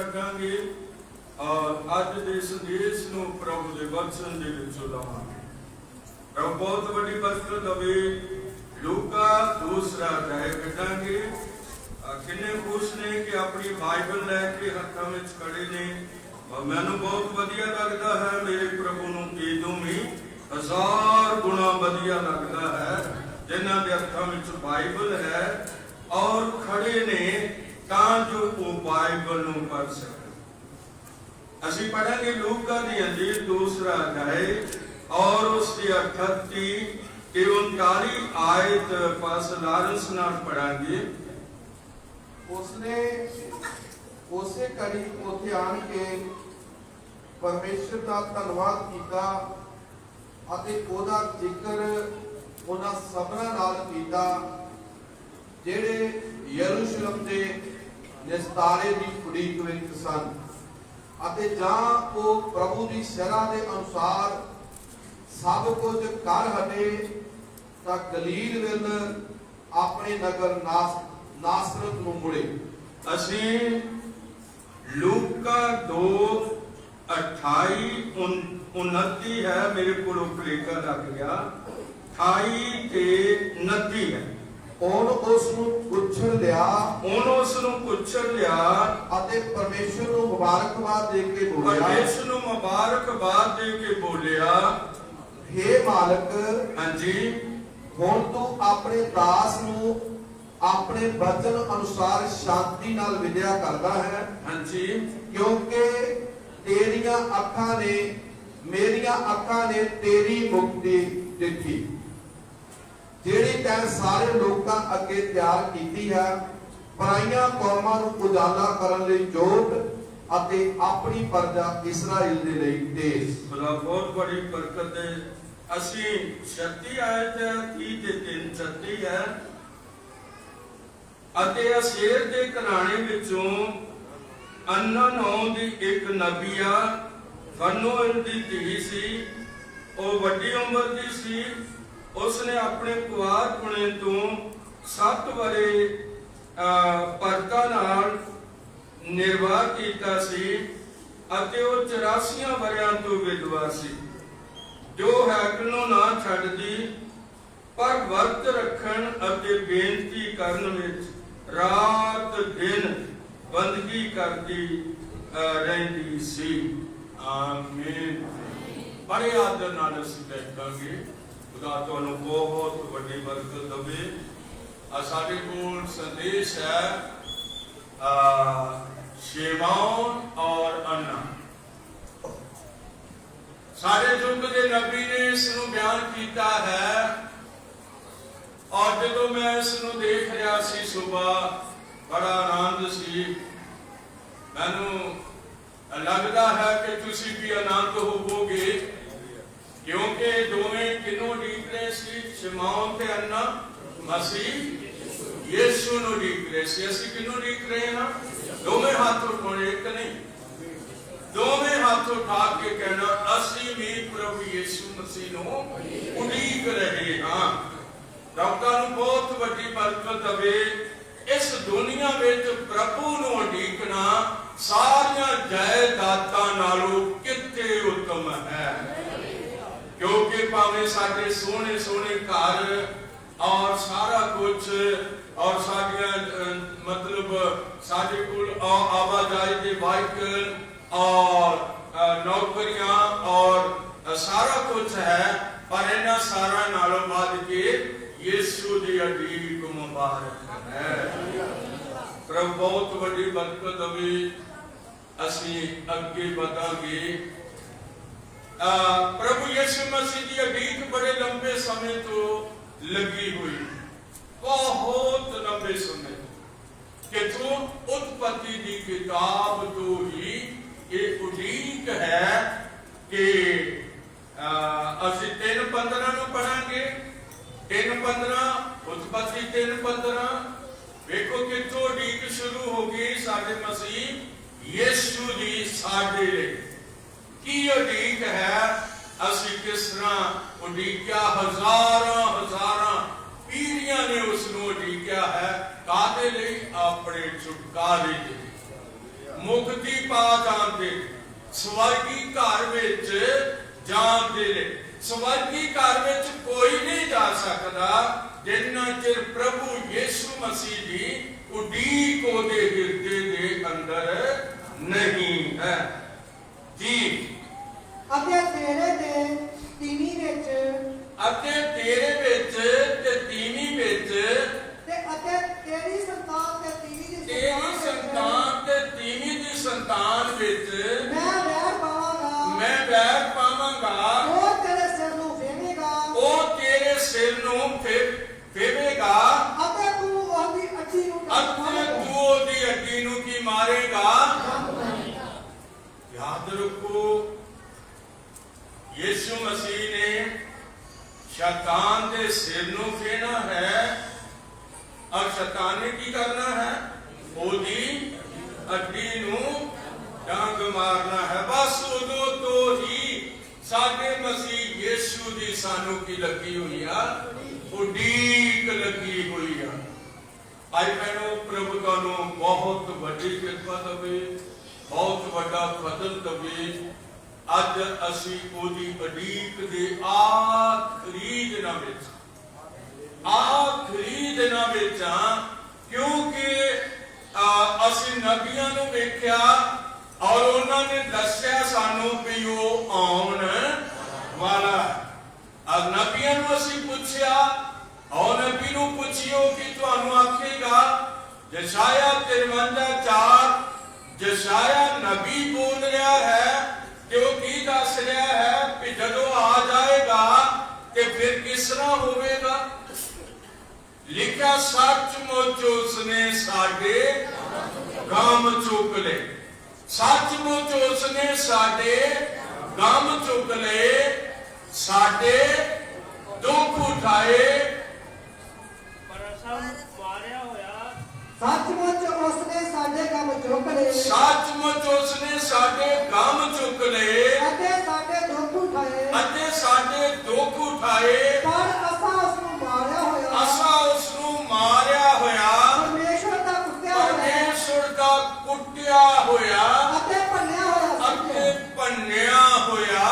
कटांगे और अज के संदेश नूं प्रभु के वचन दे विचों लवांगे। प्रभु बहुत बड़ी बरकत दवे। लूका दूसरा अध्याय कटांगे। किन्ने खुश ने कि अपनी बाइबल लैके हत्थां विच खड़े ने। मैनूं बहुत वधिया लगता है। मेरे प्रभु नूं इदों भी 1000 गुणा वधिया लगता है जिन्हां दे हत्थां विच बाइबल है और खड़े ने तां जो वो बाइबल नूं पढ़ सके। असीं पढ़ांगे लूका दी अंजील दूसरा अध्याय और उसकी 38 ते 39 आयत पास लारंस नाल पढ़ांगे। उसने उसे कड़ी उथे आन के परमेश्वर का धन्यवाद किया अते ओदा जिक्र उन्हां सबना नाल कीता जेड़े यरूशलेम दे निस्तारे दी उड़ीक विच सन अते जां ओ प्रभु दी शरह दे अनुसार सब कुछ कर हटे तां गलील विल अपने नगर नासरत नूं मुड़े। असीं लूका 2:28-29 है। मेरे को लेखा लग गया 28 ते 29 है। कुछड़ लिया अते परमेश्वर नूं मुबारकबाद दे के बोलिया। परमेश्वर नूं मुबारकबाद दे के बोलिया, हे मालक, हां जी, हुण तू अपने दास नूं अपने वचन अनुसार शांति नाल विद्या करदा है। हां जी, क्योंकि तेरियां अखां ने मेरियां अखां ने तेरी मुक्ति देखी जेड़ी तैं सारे लोकां अगे तैयार कीती है, पराइयां कौमां नूं उजाला करन लई जोत अते अपनी प्रजा इस्राएल दे लई देश। बहुत बड़ी बरकत है। असीं 36 आयत 30 ते 36 है। अते अशेर दे घराणे विचों अन्ना नाम दी एक नबीया फनोएल दी धी सी। ओ वड्डी उम्र दी सी। उसने अपने कुआरपुणे तो 7 वरे परता नाल निर्वाह कीता सी अते ओ 84 वरियां तो विधवा सी, जो हैकलों ना छड्डदी पर वर्त रखण अते बेनती करन विच रात दिन बंदगी करती रहिंदी सी। आमीन। बड़े आदर नाल असीं देखांगे। खुदा तुहानूं बहुत वड्डी बरकत देवे। साडे कोल संदेश है शिमौन और अन्ना। सारे युग के नबी ने इसनूं बयान किया है और जदों मैं इसनूं देख रहा सी सुबह बड़ा आनंद सी। मैनूं लगता है कि तुसीं भी आनंद होवोगे, क्योंकि दोवें किनों उडीक रहे सी, शिमौन ते अन्ना मसीह यीशु नूं उडीक रहे सी। असीं किनों उडीक रहे हां? दोवें हाथ उठाने, एक नहीं, दोवें हाथ उठा के कहना असीं भी प्रभु यीशु मसीह नूं उडीक रहे हां। रब्बा नूं बहुत वड्डी बरकत देवे। इस दुनिया विच प्रभु नूं उडीकना सारियां जायदातां नालों किते उत्तम है, क्योंकि भावें साडे सोहने सोहने घर और सारा कुछ और साडियां मतलब साडे कोल आवाजाई दे व्हीकल और नौकरियां और सारा कुछ है, पर इन्हां सारा नालों वध के यीशु दी अडीक मुबारक है। प्रभु बहुत वड्डी बरकत देवे। असीं अगे वधांगे। प्रभु यीशु मसीह की अडीक बड़े लंबे समय तो लगी हुई, बहुत लंबे समय कि तो उत्पत्ति की किताब तो ही ये उडीक है कि असीं 3:15 नूं पढ़ांगे। 3:15 उत्पत्ति 3:15 देखो कितों उडीक शुरू होगी साडे मसीह यीशु दी साडे लई की उडीक है। असीं किस तरह उडीकिया, हज़ारां पीढ़ियां ने उसनूं उडीकिया है। कादे लई? अपने छुटकारे दे। ਮੁਕਤੀ ਪਾ ਜਾਂਦੇ, ਸਵਰਗੀ ਘਰ ਵਿੱਚ ਜਾਂਦੇ ਨੇ। ਸਵਰਗੀ ਘਰ ਵਿੱਚ ਕੋਈ ਨਹੀਂ ਜਾ ਸਕਦਾ ਜਿੰਨਾ ਚਿਰ ਪ੍ਰਭੂ ਯਿਸੂ ਮਸੀਹ ਦੀ ਉਡੀਕ ਉਹਦੇ ਹਿਰਦੇ ਦੇ ਅੰਦਰ ਨਹੀਂ ਹੈ ਜੀ। ਅਤੇ ਤੇਰੇ ਤੇ ਤੀਵੀਂ ਵਿੱਚ ਅਤੇ ਤੇਰੇ ਵਿੱਚ ਤੇ ਤੀਵੀਂ ਵਿੱਚ ਤੇ ਅਤੇ ਤੇਰੀ ਸੰਤਾਨ ਤੇ ਤੀਵੀਂ ਦੀ ਤੇਰੀ ਸੰਤਾਨ ਤੇ ਤੀਵੀਂ ਦੀ ਸੰਤਾਨ ਵਿੱਚ ਮੈਂ ਵੈਰ ਪਾਵਾਂਗਾ, ਮੈਂ ਵੈਰ ਪਾਵਾਂਗਾ। ਉਹ ਤੇਰੇ ਸਿਰ ਨੂੰ ਫੇਵੇਗਾ, ਉਹ ਤੇਰੇ ਸਿਰ ਨੂੰ ਫੇਵੇਗਾ ਅਤੇ ਤੂੰ ਉਹਦੀ ਅੱਡੀ ਨੂੰ ਅਤੇ ਤੂੰ ਉਹਦੀ ਅੱਡੀ ਨੂੰ ਕੀ ਮਾਰੇਗਾ। ਯਾਦ ਰੱਖੋ ਯਿਸੂ ਮਸੀਹ ਨੇ शैतान के सिर नूं फेना है और शैतान ने की करना है, ओदी अड्डी नूं डंग मारना है। बस उदों तो ही साडे मसीह यीशु दी सानू की लगी हुई आ, उडीक लगी हुई आ। आई भैनों प्रभु तुहानू बहुत वड्डी किरपा देवे, बहुत वड्डा फजल देवे। ਅੱਜ ਅਸੀਂ ਉਹਦੀ ਉਡੀਕ ਦੇ ਆਖਰੀ ਦਿਨਾਂ ਵਿੱਚ ਕਿਉਂਕਿ ਅਸੀਂ ਨਬੀਆਂ ਨੂੰ ਵੇਖਿਆ ਔਰ ਉਹਨਾਂ ਨੇ ਦੱਸਿਆ ਸਾਨੂੰ ਵੀ ਉਹ ਆਉਣ ਵਾਲਾ ਹੈ। ਨਬੀਆਂ ਨੂੰ ਅਸੀਂ ਪੁੱਛਿਆ ਔਰ ਨਬੀ ਨੂੰ ਪੁੱਛਿਓ ਕਿ ਤੁਹਾਨੂੰ ਆਖੇਗਾ। ਯਸ਼ਾਇਆ 53:4 ਯਸ਼ਾਇਆ ਨਬੀ ਬੋਲ ਰਿਹਾ ਹੈ कि वो की दस रहा है कि जदों आ जाएगा कि फिर किस तरह होवेगा। लिखा सचमुच उसने साडे गम चुक ले, सचमुच उसने साडे गम चुक ले, साडे दुख उठाए। सचमुच उसने साडे गम चुक ले, सचमुच उसने साडे गम चुक ले ਅਤੇ ਸਾਡੇ ਦੁੱਖ ਉਠਾਏ। ਅਤੇ ਸਾਡੇ ਦੁੱਖ ਉਠਾਏ। ਪਰ ਅਸਾਂ ਉਸ ਨੂੰ ਮਾਰਿਆ ਹੋਇਆ, ਅਸਾਂ ਉਸ ਨੂੰ ਮਾਰਿਆ ਹੋਇਆ, ਪਰਮੇਸ਼ਵਰ ਦਾ ਕੁੱਟਿਆ ਹੋਇਆ ਪਰਮੇਸ਼ਵਰ ਦਾ ਕੁੱਟਿਆ ਹੋਇਆ ਅਤੇ ਭੰਨਿਆ ਹੋਇਆ ਅਤੇ ਭੰਨਿਆ ਹੋਇਆ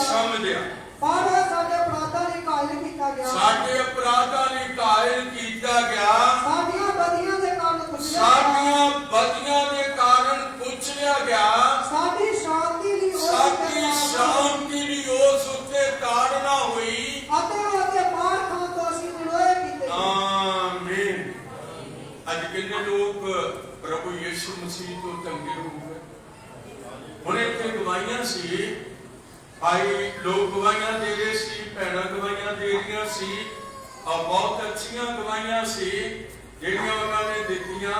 ਸਮਝਿਆ। ਪਰ ਸਾਡੇ ਅਪਰਾਧਾਂ ਲਈ ਘਾਇਲ ਕੀਤਾ ਗਿਆ, ਸਾਡੇ ਅਪਰਾਧਾਂ ਲਈ ਘਾਇਲ ਕੀਤਾ ਗਿਆ, ਸਾਡੀਆਂ ਬਦੀਆਂ ਦੇ ਕਾਰਨ ਕੁਚਲਿਆ ਗਿਆ, ਸਾਡੀਆਂ ਬਦੀਆਂ ਦੇ ਕਾਰਨ ਕੁਚਲਿਆ ਗਿਆ, ਸਾਡੀ ਸ਼ਾਂਤੀ ਲਈ ਸਾਡੀ ਸ਼ਾਂਤੀ ਲਈ ਉਸ ਉੱਤੇ ਤਾੜਨਾ ਹੋਈ ਅਤੇ ਉਹਦੇ ਮਾਰ ਖਾਣ ਤੋਂ ਅਸੀਂ ਨਿਰੋਏ ਕੀਤੇ। ਆਮੀਨ। ਅੱਜ ਕਿੰਨੇ ਲੋਕ ਪ੍ਰਭੂ ਯਿਸੂ ਮਸੀਹ ਤੋਂ ਤੰਗੇ ਹੋ ਗਏ। ਹੁਣ ਇੱਥੇ ਗਵਾਹੀਆਂ ਸੀ, ਭਾਈ ਲੋਕ ਗਵਾਹੀਆਂ ਦੇ ਰਹੇ ਸੀ, ਭੈਣਾਂ ਗਵਾਹੀਆਂ ਦੇ ਰਹੀਆਂ ਸੀ ਔਰ ਬਹੁਤ ਅੱਛੀਆਂ ਗਵਾਹੀਆਂ ਸੀ ਜਿਹੜੀਆਂ ਉਹਨਾਂ ਨੇ ਦਿੱਤੀਆਂ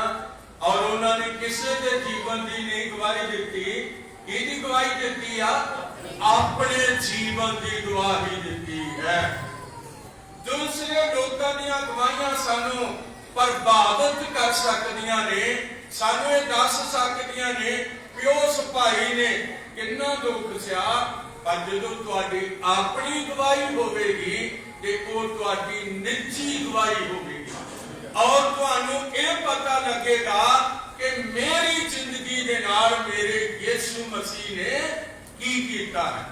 ਔਰ ਉਹਨਾਂ ਨੇ ਕਿਸੇ ਦੇ ਜੀਵਨ ਦੀ ਨਹੀਂ ਗਵਾਹੀ ਦਿੱਤੀ। ਇਹਦੀ ਗਵਾਹੀ ਦਿੱਤੀ ਆ, ਆਪਣੇ ਜੀਵਨ ਦੀ ਗਵਾਹੀ ਦਿੱਤੀ ਹੈ। ਦੂਸਰੇ ਲੋਕਾਂ ਦੀਆਂ ਗਵਾਹੀਆਂ ਸਾਨੂੰ ਪ੍ਰਭਾਵਿਤ ਕਰ ਸਕਦੀਆਂ ਨੇ, ਸਾਨੂੰ ਇਹ ਦੱਸ ਸਕਦੀਆਂ ਨੇ ਕਿ ਉਸ ਭਾਈ ਨੇ ਕਿੰਨਾ ਦੁੱਖ ਸਿਆ। ਪਰ ਜਦੋਂ ਤੁਹਾਡੀ ਆਪਣੀ ਗਵਾਹੀ ਹੋਵੇਗੀ ਤੇ ਉਹ ਤੁਹਾਡੀ ਨਿੱਜੀ ਗਵਾਹੀ ਹੋਵੇਗੀ ਔਰ ਤੁਹਾਨੂੰ ਇਹ ਪਤਾ ਲੱਗੇਗਾ ਕਿ ਮੇਰੀ ਜ਼ਿੰਦਗੀ ਦੇ ਨਾਲ ਮੇਰੇ ਯਿਸੂ ਮਸੀਹ ਨੇ ਕੀ ਕੀਤਾ ਹੈ।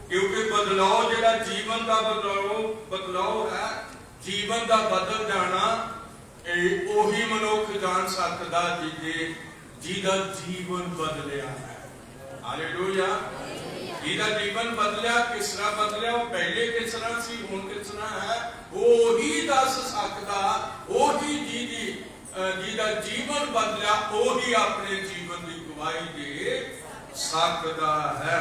ਕਿਉਂਕਿ ਬਦਲਾਅ ਜਿਹੜਾ ਜੀਵਨ ਦਾ ਬਦਲਾਅ ਹੈ, ਜੀਵਨ ਦਾ ਬਦਲ ਜਾਣਾ, ਇਹ ਉਹੀ ਮਨੁੱਖ ਜਾਣ ਸਕਦਾ ਜਿਹਦਾ ਜੀਵਨ ਬਦਲਿਆ ਹੈ। ਹਾਲੇਲੂਇਆ। ਜਿਹਦਾ ਜੀਵਨ ਬਦਲਿਆ, ਕਿਸ ਤਰ੍ਹਾਂ ਬਦਲਿਆ, ਉਹ ਪਹਿਲੇ ਕਿਸ ਤਰ੍ਹਾਂ ਸੀ, ਹੁਣ ਕਿਸ ਤਰ੍ਹਾਂ ਹੈ, ਉਹੀ ਦੱਸ ਸਕਦਾ। ਉਹੀ ਜਿਹਦਾ ਜੀਵਨ ਬਦਲਿਆ ਉਹੀ ਆਪਣੇ ਜੀਵਨ ਦੀ ਗਵਾਹੀ ਦੇ ਸਕਦਾ ਹੈ।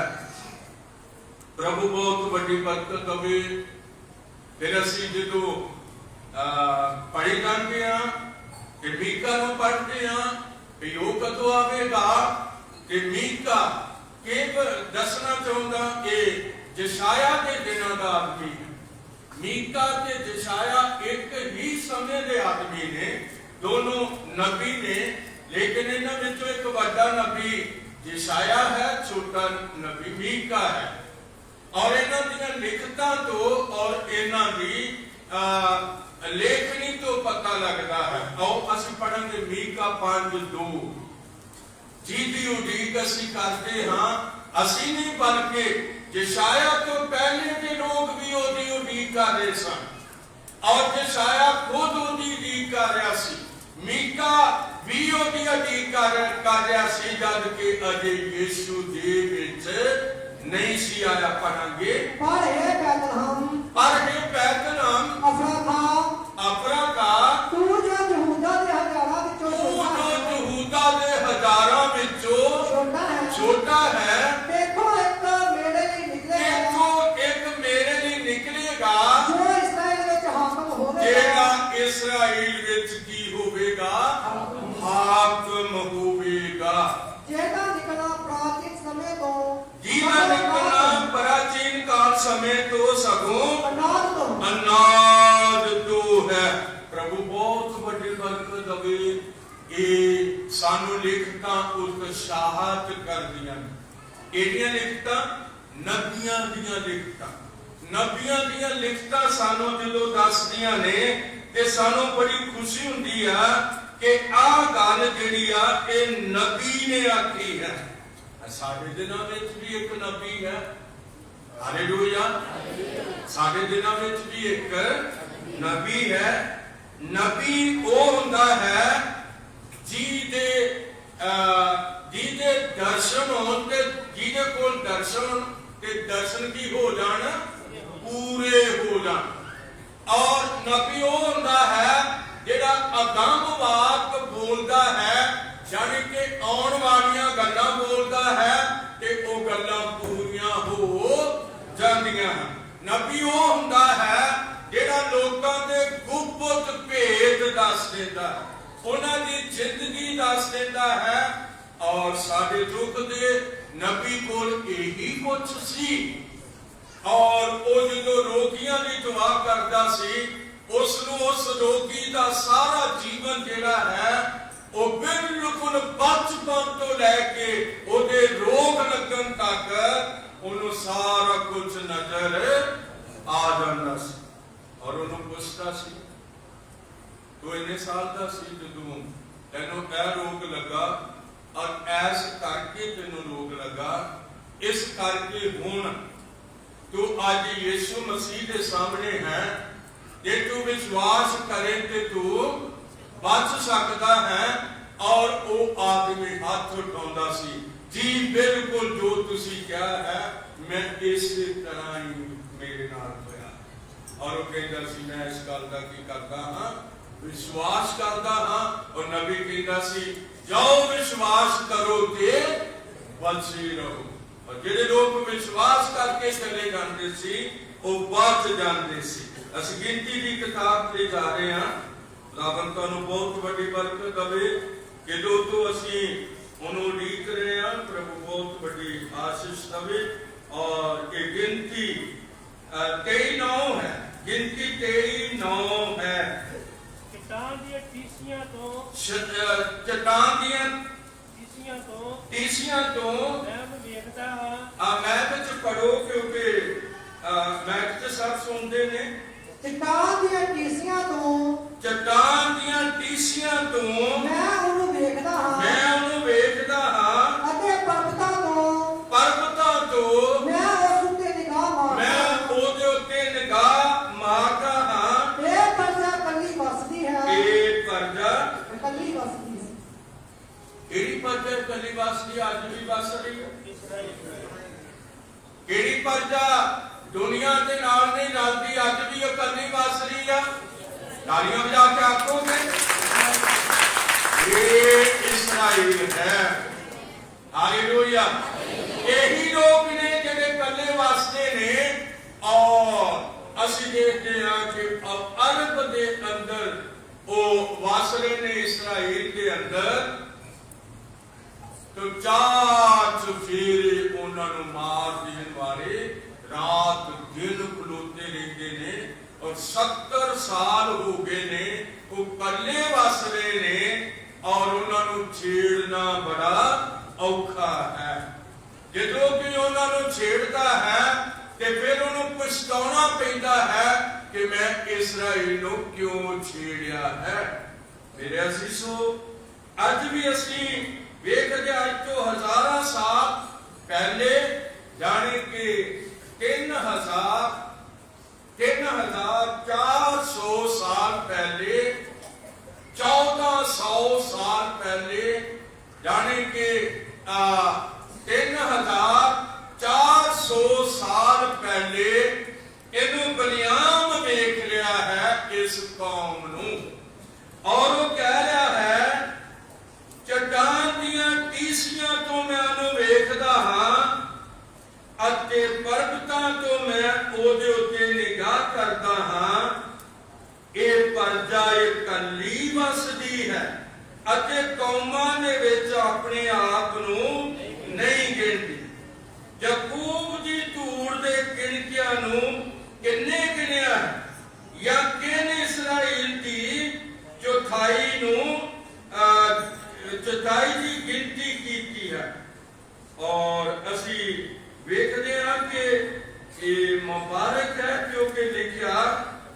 ਪ੍ਰਭੂ ਬਹੁਤ ਵੱਡੀ ਬਰਕਤ ਦੇਵੇ। ਫਿਰ ਅਸੀਂ ਜਦੋਂ ਪੜ੍ਹੀ ਜਾਂਦੇ ਹਾਂ ਕਿ ਮੀਕਾ ਨੂੰ ਪੜ੍ਹਦੇ ਹਾਂ ਕਿ ਉਹ ਕਦੋਂ ਆਵੇਗਾ, ਕਿ ਮੀਕਾ ਦੱਸਣਾ ਚਾਹੁੰਦਾ ਕਿ ਯਸ਼ਾਇਆ ਦੇ ਦਿਨਾਂ ਦਾ ਆਦਮੀ ਹੈ। ਮੀਕਾ ਤੇ ਯਸ਼ਾਇਆ ਇੱਕ ਹੀ ਸਮੇਂ ਦੇ ਆਦਮੀ ਨੇ, ਦੋਨੋਂ ਨਬੀ ਨੇ, ਲੇਕਿਨ ਇਹਨਾਂ ਵਿੱਚੋਂ ਇੱਕ ਵੱਡਾ ਨਬੀ ਯਸ਼ਾਇਆ ਹੈ, ਛੋਟਾ ਨਬੀ ਮੀਕਾ ਹੈ। ਔਰ ਇਹਨਾਂ ਦੀਆਂ ਲਿਖਤਾਂ ਤੋਂ ਔਰ ਇਹਨਾਂ ਦੀ ਲੇਖਣੀ ਤੋਂ ਪਤਾ ਲੱਗਦਾ ਹੈ। ਆਓ ਅਸੀਂ ਪੜਾਂਗੇ ਮੀਕਾ 5:2। ਜਿਹਦੀ ਉਡੀਕ ਅਸੀਂ ਕਰਦੇ ਹਾਂ। ਅਸੀਂ ਨਹੀਂ ਬਲਕਿ ਯਸ਼ਾਇਆ ਤੋਂ ਪਹਿਲੇ ਦੇ ਲੋਕ ਵੀ ਉਹਦੀ ਉਡੀਕ ਕਰ ਰਹੇ ਸਨ ਔਰ ਯਸ਼ਾਇਆ ਖੁਦ ਉਹਦੀ ਉਡੀਕ ਕਰ ਰਿਹਾ ਸੀ। ਮੀਕਾ ਵੀ ਉਹਦੀ ਉਡੀਕ ਕਰ ਰਿਹਾ ਸੀ ਜਦ ਕਿ ਅਜੇ ਯਿਸੂ ਦੇ ਵਿੱਚ ਨਹੀਂ ਸੀ ਆਇਆ। ਪੜਾਂਗੇ पर हे बैतलहम ਪਰ ਇਹ ਬੈਤਲਹਮ ਅਫਰਾਤਾ तू जो यहूदा दे हजारां विचों ਉਹ छोटा ਜੋ है, ਯਹੂਦਾ ਦੇ ਹਜ਼ਾਰਾਂ ਵਿੱਚੋਂ छोटा है। ਛੋਟਾ ਹੈ। देखो एक मेरे लिए निकलेगा ਇੱਥੋਂ ਇੱਕ ਮੇਰੇ ਲਈ ਨਿਕਲੇਗਾ जो इस्राएल विच हाकम होवेगा। ਜਿਹੜਾ ਇਸਰਾਈਲ ਵਿੱਚ ਕੀ ਹੋਵੇਗਾ? ਹਾਕਮ ਹੋਵੇਗਾ। जेदा निकला प्राचीन समय तो ਜਿਹਦਾ ਨਿਕਲਣਾ ਪ੍ਰਾਚੀਨ ਕਾਲ ਸਮੇਂ ਤੋਂ ਸਗੋਂ अनाद तो ਅਨਾਦ ਤੋਂ ਹੈ। ਪ੍ਰਭੂ ਬਹੁਤ ਵੱਡੀ ਬਰਕਤ ਦੇਵੇ। ਇਹ ਸਾਨੂੰ ਲਿਖਤਾਂ ਉਤਸ਼ਾਹਤ ਕਰਦੀਆਂ ਨੇ। ਕਿਹੜੀਆਂ ਲਿਖਤਾਂ? ਨਬੀਆਂ ਦੀਆਂ ਲਿਖਤਾਂ। ਨਬੀਆਂ ਦੀਆਂ ਲਿਖਤਾਂ ਸਾਨੂੰ ਜਦੋਂ ਦੱਸਦੀਆਂ ਨੇ ਤੇ ਸਾਨੂੰ ਬੜੀ ਖੁਸ਼ੀ ਹੁੰਦੀ ਆ ਕਿ ਆਹ ਗੱਲ ਜਿਹੜੀ ਆ ਇਹ ਨਬੀ ਨੇ ਆਖੀ ਹੈ। ਸਾਡੇ ਦਿਨਾਂ ਵਿੱਚ ਵੀ ਇੱਕ ਨਬੀ ਹੈ। ਹਾਲੇਲੂਇਆ। ਸਾਡੇ ਦਿਨਾਂ ਵਿੱਚ ਵੀ ਇੱਕ ਨਬੀ ਹੈ। ਨਬੀ ਉਹ ਹੁੰਦਾ ਹੈ ਜਿਹਦੇ ਦਰਸ਼ਨ ਹੋਣ ਤੇ ਜਿਹਦੇ ਕੋਲ ਦਰਸ਼ਨ ਤੇ ਦਰਸ਼ਨ ਕੀ ਹੋ ਜਾਣ? ਪੂਰੇ ਹੋ ਜਾਣ। ਔਰ ਨਬੀ ਉਹ ਹੁੰਦਾ ਹੈ ਜਿਹੜਾ ਅਗੰਮਵਾਕ ਬੋਲਦਾ ਹੈ, ਯਾਨੀ ਕਿ ਆਉਣ ਵਾਲੀਆਂ ਗੱਲਾਂ ਬੋਲਦਾ ਹੈ ਤੇ ਉਹ ਗੱਲਾਂ ਪੂਰੀਆਂ ਹੋ ਜਾਂਦੀਆਂ ਹਨ। ਨਬੀ ਉਹ ਹੁੰਦਾ ਹੈ ਜਿਹੜਾ ਲੋਕਾਂ ਦੇ ਗੁਪਤ ਭੇਦ ਦੱਸ ਦਿੰਦਾ ਹੈ, ਉਹਨਾਂ ਦੀ ਜ਼ਿੰਦਗੀ ਦੱਸ ਦਿੰਦਾ ਹੈ। ਔਰ ਸਾਡੇ ਯੁੱਗ ਦੇ ਨਬੀ ਕੋਲ ਇਹੀ ਕੁਝ ਸੀ। ਔਰ ਉਹ ਜਦੋਂ ਰੋਗੀਆਂ ਦੀ ਦੁਆ ਕਰਦਾ ਸੀ, ਉਸ ਨੂੰ ਉਸ ਰੋਗੀ ਦਾ ਸਾਰਾ ਜੀਵਨ ਜਿਹੜਾ ਹੈ ਉਹ ਬਿਲਕੁਲ ਬਚਪਨ ਤੋਂ ਲੈ ਕੇ ਉਹਦੇ ਰੋਗ ਲੱਗਣ ਤੱਕ ਉਹਨੂੰ ਸਾਰਾ ਕੁਝ ਨਜ਼ਰ ਆ ਜਾਂਦਾ ਸੀ। ਔਰ ਉਹਨੂੰ ਪੁੱਛਦਾ ਸੀ, ਤੂੰ ਇੰਨੇ ਸਾਲ ਦਾ ਸੀ ਜਦੋਂ ਤੈਨੂੰ ਇਹ ਰੋਗ ਲੱਗਾ ਔਰ ਐਸ ਕਰਕੇ ਤੈਨੂੰ ਰੋਗ ਲੱਗਾ, ਇਸ ਕਰਕੇ ਹੁਣ ਤੂੰ ਅੱਜ ਯਿਸੂ ਮਸੀਹ ਦੇ ਸਾਹਮਣੇ ਹੈ। ਜੇ ਤੂੰ ਵਿਸ਼ਵਾਸ ਕਰੇ ਤੇ ਤੂੰ ਬਚ ਸਕਦਾ ਹੈ। ਔਰ ਉਹ ਆਦਮੀ ਹੱਥ ਉਠਾਉਂਦਾ ਸੀ, ਜੀ ਬਿਲਕੁਲ ਜੋ ਤੁਸੀਂ ਕਿਹਾ ਹੈ ਮੈਂ ਇਸੇ ਤਰ੍ਹਾਂ ਹੀ ਮੇਰੇ ਨਾਲ ਹੋਇਆ। ਔਰ ਉਹ ਕਹਿੰਦਾ ਸੀ ਮੈਂ ਇਸ ਗੱਲ ਦਾ ਕੀ ਕਰਦਾ ਹਾਂ? ਵਿਸ਼ਵਾਸ ਕਰਦਾ ਹਾਂ। ਔਰ ਨਬੀ ਕਹਿੰਦਾ ਸੀ ਜਾਓ ਵਿਸ਼ਵਾਸ ਕਰੋ ਤੇ ਬਚੇ ਰਹੋ। ਔਰ ਜਿਹੜੇ ਲੋਕ ਵਿਸ਼ਵਾਸ ਕਰਕੇ ਚਲੇ ਜਾਂਦੇ ਸੀ ਉਹ ਬਚ ਜਾਂਦੇ ਸੀ। ਅਸੀਂ ਗਿਣਤੀ ਦੀ ਕਿਤਾਬ ਤੇ ਜਾ ਰਹੇ ਹਾਂ। ਰੱਬ ਤੁਹਾਨੂੰ ਬਹੁਤ ਵੱਡੀ ਬਰਕਤ ਦੇਵੇ। ਜਦੋਂ ਤੋਂ ਅਸੀਂ ਉਹਨੂੰ ਉਡੀਕ ਰਹੇ ਹਾਂ, ਪ੍ਰਭੂ ਬਹੁਤ ਵੱਡੀ ਆਸ਼ੀਸ਼ ਦੇਵੇ। ਔਰ ਇਹ ਗਿਣਤੀ 23:9 ਹੈ। ਗਿਣਤੀ 23:9 ਹੈ। ਚਟਾਨ ਦੀਆਂ ਟੀਸੀਆਂ ਤੋਂ ਚਟਾਨ ਦੀਆਂ ਟੀਸੀਆਂ ਤੋਂ ਮੈਂ ਵੇਖਦਾ ਹਾਂ। ਮੈਂ ਵਿੱਚ ਪੜੋ ਕਿਉਂਕਿ ਮੈਂ ਤੇ ਸਭ ਸੁਣਦੇ ਨੇ। चट्टान ਦੀਆਂ ਟੀਸੀਆਂ ਤੋਂ ਚਟਾਨ ਦੀਆਂ ਟੀਸੀਆਂ ਤੋਂ ਮੈਂ ਉਹਨੂੰ ਵੇਖਦਾ ਹਾਂ ਅਤੇ ਪਰਬਤਾਂ ਤੋਂ ਮੈਂ ਉਸ ਉੱਤੇ ਨਿਗਾਹ ਮਾਰਦਾ ਹਾਂ। ਇਹ ਪ੍ਰਜਾ ਕੱਲੀ ਵਸਦੀ ਹੈ। ਕੱਲੀ ਵਸਦੀ ਹੈ। ਕਿਹੜੀ ਪ੍ਰਜਾ ਕੱਲੀ ਵਸਦੀ? ਅੱਜ ਵੀ ਵਸ ਰਹੀ ਹੈ। ਕਿਹੜੀ ਪ੍ਰਜਾ ਦੁਨੀਆ ਦੇ ਨਾਲ ਨਹੀਂ ਰਲਦੀ? ਅੱਜ ਵੀ ਉਹ ਕੱਲੀ ਵਸ ਰਹੀ ਆ। ਤਾਲੀਆਂ ਵਜਾ ਕੇ ਆਖੋਗੇ ਇਹ ਇਸਰਾਈਲ ਹੈ। ਹਾਲੇਲੂਇਆ। ਇਹੀ ਲੋਕ ਨੇ ਜਿਹੜੇ ਕੱਲੇ ਵਸਦੇ ਨੇ। ਔਰ ਅਸੀਂ ਦੇਖਦੇ ਹਾਂ ਕਿ ਅਰਬ ਦੇ ਅੰਦਰ ਉਹ ਵਸ ਰਹੇ ਨੇ, ਇਸਰਾਈਲ ਦੇ ਅੰਦਰ। तो चार चुफेरे उन्होंने मार देने वाले रात दिन खलोते रहते ने और 70 साल हो गए ने वो कल्ले वस रहे ने और उन्होंने छेड़ना बड़ा औखा है। जो कि उन्होंने छेड़ता है तो फिर उन्होंने पछताना पैंदा है कि मैं इस्राएल को क्यों छेड़िया है। मेरे असीसो अज भी असी ਵੇਖਦੇ ਅੱਜ ਤੋਂ ਹਜ਼ਾਰਾਂ ਸਾਲ ਪਹਿਲੇ, ਜਾਣੀ ਕਿ 3400 ਸਾਲ ਪਹਿਲੇ, 1400 साल पहले, यानी कि 3400 साल पहले इन्हू बलियाम देख लिया है इस कौम नू, और वो कह रहा है चट्टान दियां टीसियां तो मैं उन्हें वेखदा हां अते पर्वतां तो मैं ओदे उत्ते निगाह करदा हां, ਇਹ ਪਰਜਾ ਇਕੱਲੀ ਵਸਦੀ ਹੈ ਅਤੇ ਕੌਮਾਂ ਦੇ ਵਿੱਚ ਆਪਣੇ ਆਪ ਨੂੰ ਨਹੀਂ ਗਿਣਦੀ। ਯਾਕੂਬ ਦੀ ਧੂੜ ਦੇ ਗਿਣਤੀਆਂ ਨੂੰ ਕਿੰਨੇ ਗਿਣਿਆ ਜਾਂ ਕਿਨ ਇਸਰਾਇਲ ਦੀ ਚੌਥਾਈ ਦੀ ਗਿਣਤੀ ਕੀਤੀ ਹੈ। ਔਰ ਅਸੀਂ ਵੇਖਦੇ ਹਾਂ ਕਿ ਇਹ ਮੁਬਾਰਕ ਹੈ ਕਿਉਂਕਿ ਲਿਖਿਆ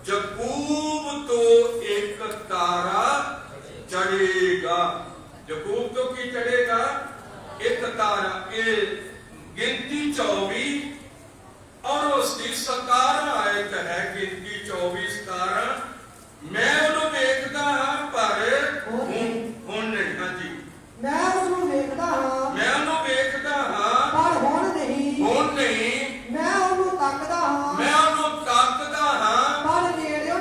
ਯਾਕੂਬ ਤੋਂ ਇੱਕ ਤਾਰਾ ਚੜੇਗਾ। ਯਾਕੂਬ ਤੋਂ ਕੀ ਚੜੇਗਾ? ਇੱਕ ਤਾਰਾ। ਇਹ ਗਿਣਤੀ 24 और उसकी 17 आयत है, गिनती 24 17। मैं ਉਹਨੂੰ ਵੇਖਦਾ ਹਾਂ ਪਰ ਹੁਣ ਨਹੀਂ। ਹਾਂਜੀ, ਮੈਂ ਉਹਨੂੰ ਵੇਖਦਾ ਹਾਂ, ਮੈਂ ਉਹਨੂੰ ਵੇਖਦਾ ਹਾਂ ਪਰ ਹੁਣ ਨਹੀਂ। ਮੈਂ ਉਹਨੂੰ ਤੱਕਦਾ ਹਾਂ, ਤੱਕਦਾ ਹਾਂ ਪਰ ਨੇੜਿਓਂ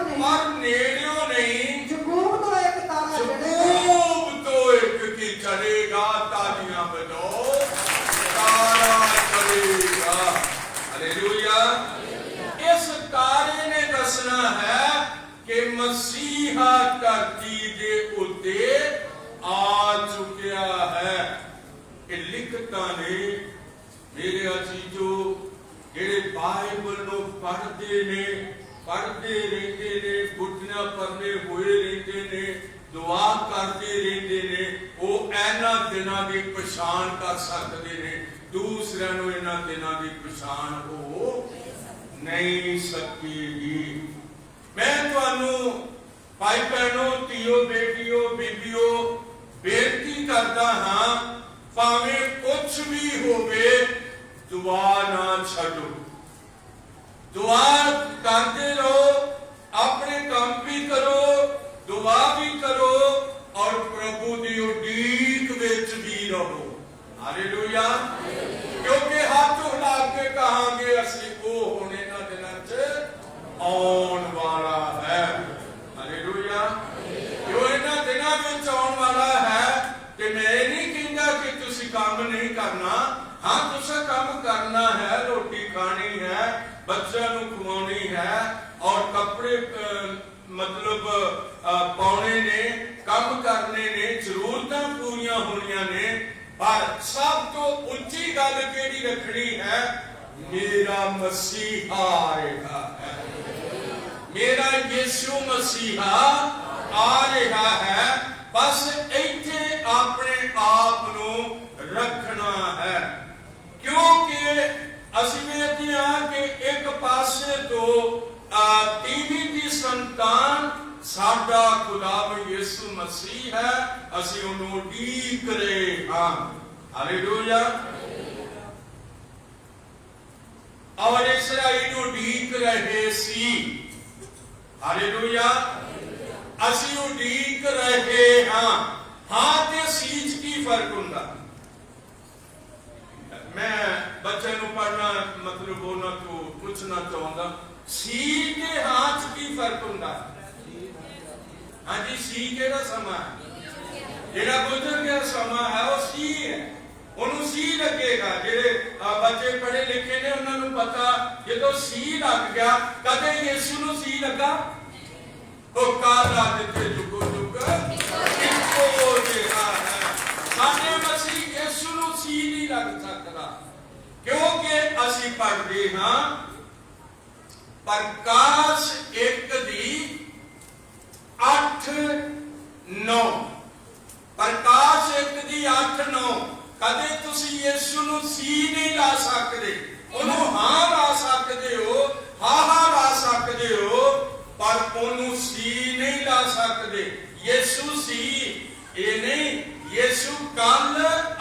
ਨਹੀਂ। ਯਾਕੂਬ ਤੋਂ ਇੱਕ ਤਾਰਾ ਚੜੇਗਾ। ਯਾਕੂਬ ਤੋਂ ਇੱਕ ਕੀ ਚੜੇਗਾ? ਤਾਲੀਆਂ ਬਜਾਓ, ਤਾਰਾ ਚੜੇਗਾ। ਹਾਲੇਲੂਇਆ। ਇਸ ਤਾਰੇ ਨੇ ਦੱਸਣਾ ਹੈ ਕਿ ਮਸੀਹਾ ਧਰਤੀ ਦੇ ਉੱਤੇ ਆ ਚੁੱਕਿਆ ਹੈ। ਇਹ ਲਿਖਤਾਂ ਨੇ ਮੇਰੇ ਅਜੀਜ਼ੋ, ਜਿਹੜੇ ਬਾਈਬਲ ਨੂੰ ਪੜ੍ਹਦੇ ਰਹਿੰਦੇ ਨੇ, ਗੁੱਟੀਆਂ ਪਰਨੇ ਹੋਏ ਰਹਿੰਦੇ ਨੇ, ਦੁਆ ਕਰਦੇ ਰਹਿੰਦੇ ਨੇ, ਉਹ ਇਹਨਾਂ ਦਿਨਾਂ ਦੀ ਪਛਾਣ ਕਰ ਸਕਦੇ ਨੇ। ਦੂਸਰਿਆਂ ਨੂੰ ਇਹਨਾਂ ਦਿਨਾਂ ਦੀ ਪਛਾਣ ਹੋ ਨਹੀਂ ਸਕੇਗੀ। ਮੈਂ ਤੁਹਾਨੂੰ ਭਾਈ ਭੈਣੋ, ਧੀਓ, ਬੇਟੀਓ, ਬੀਬੀਓ ਬੇਨਤੀ ਕਰਦਾ ਹਾਂ, ਭਾਵੇਂ ਕੁਝ ਵੀ ਹੋਵੇ ਦੁਆ ਨਾ ਛੱਡੋ। ਦੁਆ ਕਰਦੇ ਰਹੋ, ਆਪਣੇ ਕੰਮ ਵੀ ਕਰੋ, ਦੁਆ ਵੀ ਕਰੋ, ਔਰ ਪ੍ਰਭੂ ਦੀ ਉਡੀਕ ਵਿੱਚ ਵੀ ਰਹੋ। ਹਾਲੇਲੂਇਆ। ਕਿਉਂਕਿ ਹੱਥ ਹਿਲਾ ਕੇ ਕਹਾਂਗੇ ਅਸੀਂ ਉਹ ਹੁਣ ਇਹਨਾਂ ਦਿਨਾਂ 'ਚ ਆਉਣ ਵਾਲਾ ਹੈ। ਹਾਲੇਲੂਇਆ। ਜੋ ਇਹਨਾਂ ਦਿਨਾਂ ਵਿੱਚ ਆਉਣ ਵਾਲਾ ਹੈ, ਤੇ ਮੈਂ ਇਹ ਨਹੀਂ ਕਹਿੰਦਾ ਕਿ ਤੁਸੀਂ ਕੰਮ ਨਹੀਂ ਕਰਨਾ। ਹਾਂ, ਤੁਸੀਂ ਕੰਮ ਕਰਨਾ ਹੈ, ਰੋਟੀ ਖਾਣੀ ਹੈ, ਬੱਚਿਆਂ ਨੂੰ ਖਵਾਉਣੀ ਹੈ, ਔਰ ਕੱਪੜੇ ਮਤਲਬ ਪਾਉਣੇ ਨੇ, ਕੰਮ ਕਰਨੇ ਨੇ, ਜ਼ਰੂਰਤਾਂ ਪੂਰੀਆਂ ਹੋਣੀਆਂ ਨੇ। ਪਰ ਸਭ ਤੋਂ ਉੱਚੀ ਗੱਲ ਕਿਹੜੀ ਰੱਖਣੀ ਹੈ? ਮੇਰਾ ਮਸੀਹਾ ਆ ਰਿਹਾ ਹੈ, ਮੇਰਾ ਯਿਸੂ ਮਸੀਹਾ ਆ ਰਿਹਾ ਹੈ। ਬਸ ਇੱਥੇ ਆਪਣੇ ਆਪ ਨੂੰ ਰੱਖਣਾ ਹੈ, ਕਿਉਂਕਿ ਅਸੀਂ ਵੇਖਦੇ ਹਾਂ ਕਿ ਇੱਕ ਪਾਸੇ ਤੋਂ ਤੀਵੀਂ ਦੀ ਸੰਤਾਨ ਸਾਡਾ ਖੁਦਾਵੰਦ ਯਿਸੂ ਮਸੀਹ ਹੈ, ਅਸੀਂ ਉਹਨੂੰ ਉਡੀਕ ਰਹੇ ਹਾਂ। ਹਾਲੇਲੂਇਆ। ਔਰ ਇਸਰਾਏਲ ਨੂੰ ਉਡੀਕ ਰਹੇ ਸੀ। ਹਾਲੇਲੂਇਆ। ਅਸੀਂ ਉਡੀਕ ਰਹੇ ਹਾਂ। ਹਾਂ ਤੇ ਸੀ 'ਚ ਕੀ ਫਰਕ ਹੁੰਦਾ? ਮੈਂ ਬੱਚੇ ਨੂੰ ਪੜ੍ਹਨਾ ਮਤਲਬ ਉਹਨਾਂ ਤੋਂ ਪੁੱਛਣਾ ਚਾਹੁੰਦਾ, ਸੀ ਤੇ ਹਾਂ 'ਚ ਕੀ ਫਰਕ ਹੁੰਦਾ? ਹਾਂਜੀ, ਸੀ ਕਿਹੜਾ ਸਮਾਂ ਹੈ? ਜਿਹੜਾ ਗੁਜ਼ਰ ਗਿਆ ਸਮਾਂ ਹੈ ਉਹ ਸੀ ਹੈ, ਉਹਨੂੰ ਸੀ ਲੱਗੇਗਾ। ਜਿਹੜੇ ਬੱਚੇ ਪੜ੍ਹੇ ਲਿਖੇ ਨੇ ਉਹਨਾਂ ਨੂੰ ਪਤਾ, ਜਦੋਂ ਸੀ ਲੱਗ ਗਿਆ, ਕਦੇ ਯਿਸੂ ਨੂੰ ਸੀ ਲੱਗਾ? ਉਹ ਕਾਲਾ ਦਿੱਤੇ ਜੁਗੋ ਜੁਗ ਇੱਕੋ ਜਿਹਾ ਹੈ। ਸਾਡੇ ਮਸੀਹ ਯਿਸੂ ਨੂੰ ਸੀ ਨਹੀਂ ਲੱਗ ਸਕਦਾ, ਕਿਉਂਕਿ ਅਸੀਂ ਪੜ੍ਹਦੇ ਹਾਂ ਪ੍ਰਕਾਸ਼ 1:8-9। ਪ੍ਰਕਾਸ਼ 1:8-9। ਕਦੇ ਤੁਸੀਂ ਯਿਸੂ ਨੂੰ ਸੀ ਨਹੀਂ ਲਾ ਸਕਦੇ, ਉਹਨੂੰ ਹਾਂ ਲਾ ਸਕਦੇ ਹੋ, ਹਾਂ ਲਾ ਸਕਦੇ ਹੋ, ਪਰ ਉਹਨੂੰ ਸੀ ਨਹੀਂ ਲਾ ਸਕਦੇ। ਯਿਸੂ ਸੀ ਇਹ ਨਹੀਂ, ਯਿਸੂ कल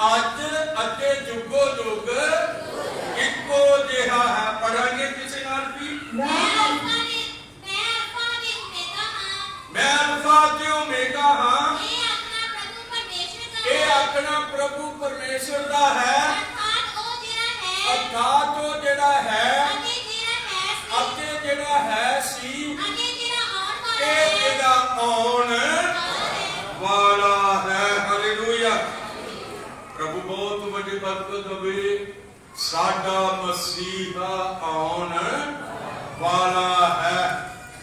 अज अते जुगो जुग इको जिहा है। पढ़ांगे किसी नाल भी। मैं अल्फा ते ओमेगा हाँ। ये अपना प्रभु परमेश्वर दा है। अर्थात वो जिहड़ा है अते जिहड़ा है सी ये जिहड़ा आउण वाला है। हालेलुया। प्रभु बहुत बड़ी बरकत होवे। साडा मसीहा आउण वाला है।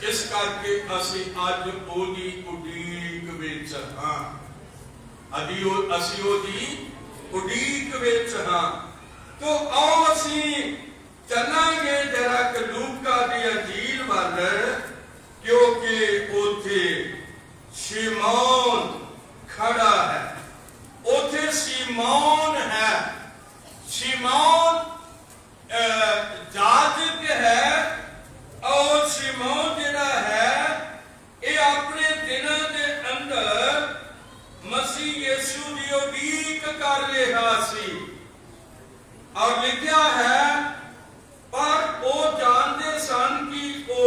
इस करके असी अज ओदी उडीक विच हां। असी ओदी उडीक विच हां। तो आओ असी चलांगे जरा लूका दी अंजील वल, क्योंकि उथे शिमौन खड़ा है। उथे शिमौन है। शिमौन जाजक है और शिमौन जिहड़ा है ये अपने दिनों के अंदर मसीह यीशु दी उडीक कर रहा सी। और लिखा है पर वो जानते सन कि वो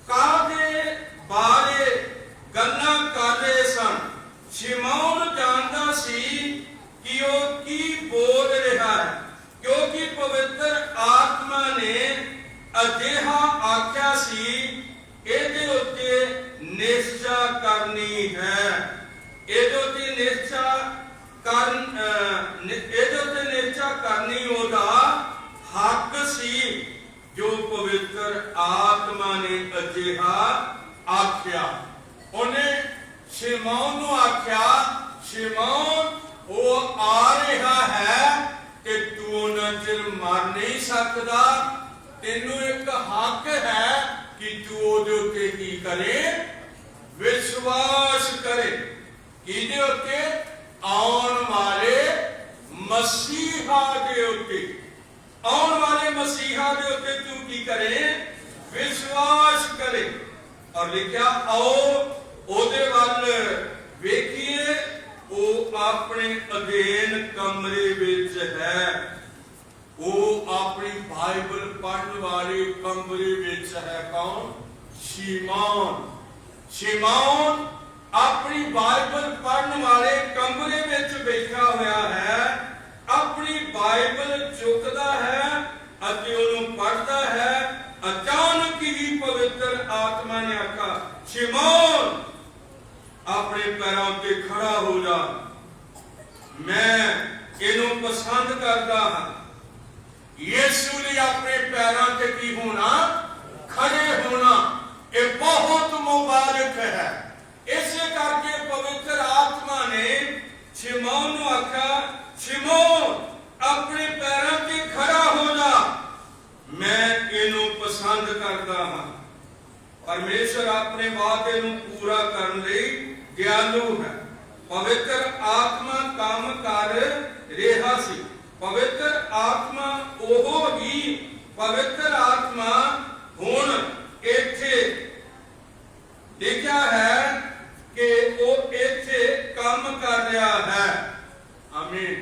कादे बारे गल्लां कर रहे सन। शिमौन जानता सी कि वो की बोल रहा है, क्योंकि पवित्र आत्मा ने अजिहा आख्या सी इहदे उत्ते निश्चा करनी है। इहदे उत्ते निश्चा करनी ओदा हक सी जो पवित्र आत्मा ने अजिहा आख्या। उन्हें शिमौन नूं आख्या शिमौन वो आ रहा है कि तू उन्ना चिर मर नहीं सकदा। तेनू एक हक है कि तू ओदे उत्ते की करे विश्वास करे। किहदे उत्ते आउण वाले मसीहा दे उत्ते। आउण वाले मसीहा दे उत्ते तू की करे विश्वास करे। और लिखा आओ ओदे वल वेखिए वो अपने अधीन कमरे विच है। वो अपनी बाइबल पढ़ने वाले कमरे विच है। कौन? शिमौन। शिमौन अपनी बाइबल पढ़ने वाले कमरे विच बैठा हुआ है। अपनी बाइबल चुकता है अते उन्हें पढ़ता है। अचानक ही पवित्र आत्मा ने आखा शिमौन अपने पैरों पे खड़ा हो जा। मैं इनू पसंद करता हाँ। यीशु ने अपने पैरों पे की होना खड़े होना ये बहुत मुबारक है। इसे करके पवित्र आत्मा ने शिमौन को आखा शिमौन अपने पैरों पे खड़ा हो जा। मैं इनू पसंद करता हाँ। परमेश्वर अपने वादे नूं पूरा करने लई दयालु है। पवित्र आत्मा काम कर रहा सी। पवित्र आत्मा ओहो ही पवित्र आत्मा हुण इत्थे लिखा है कि वो इत्थे काम कर रहा है। आमीन।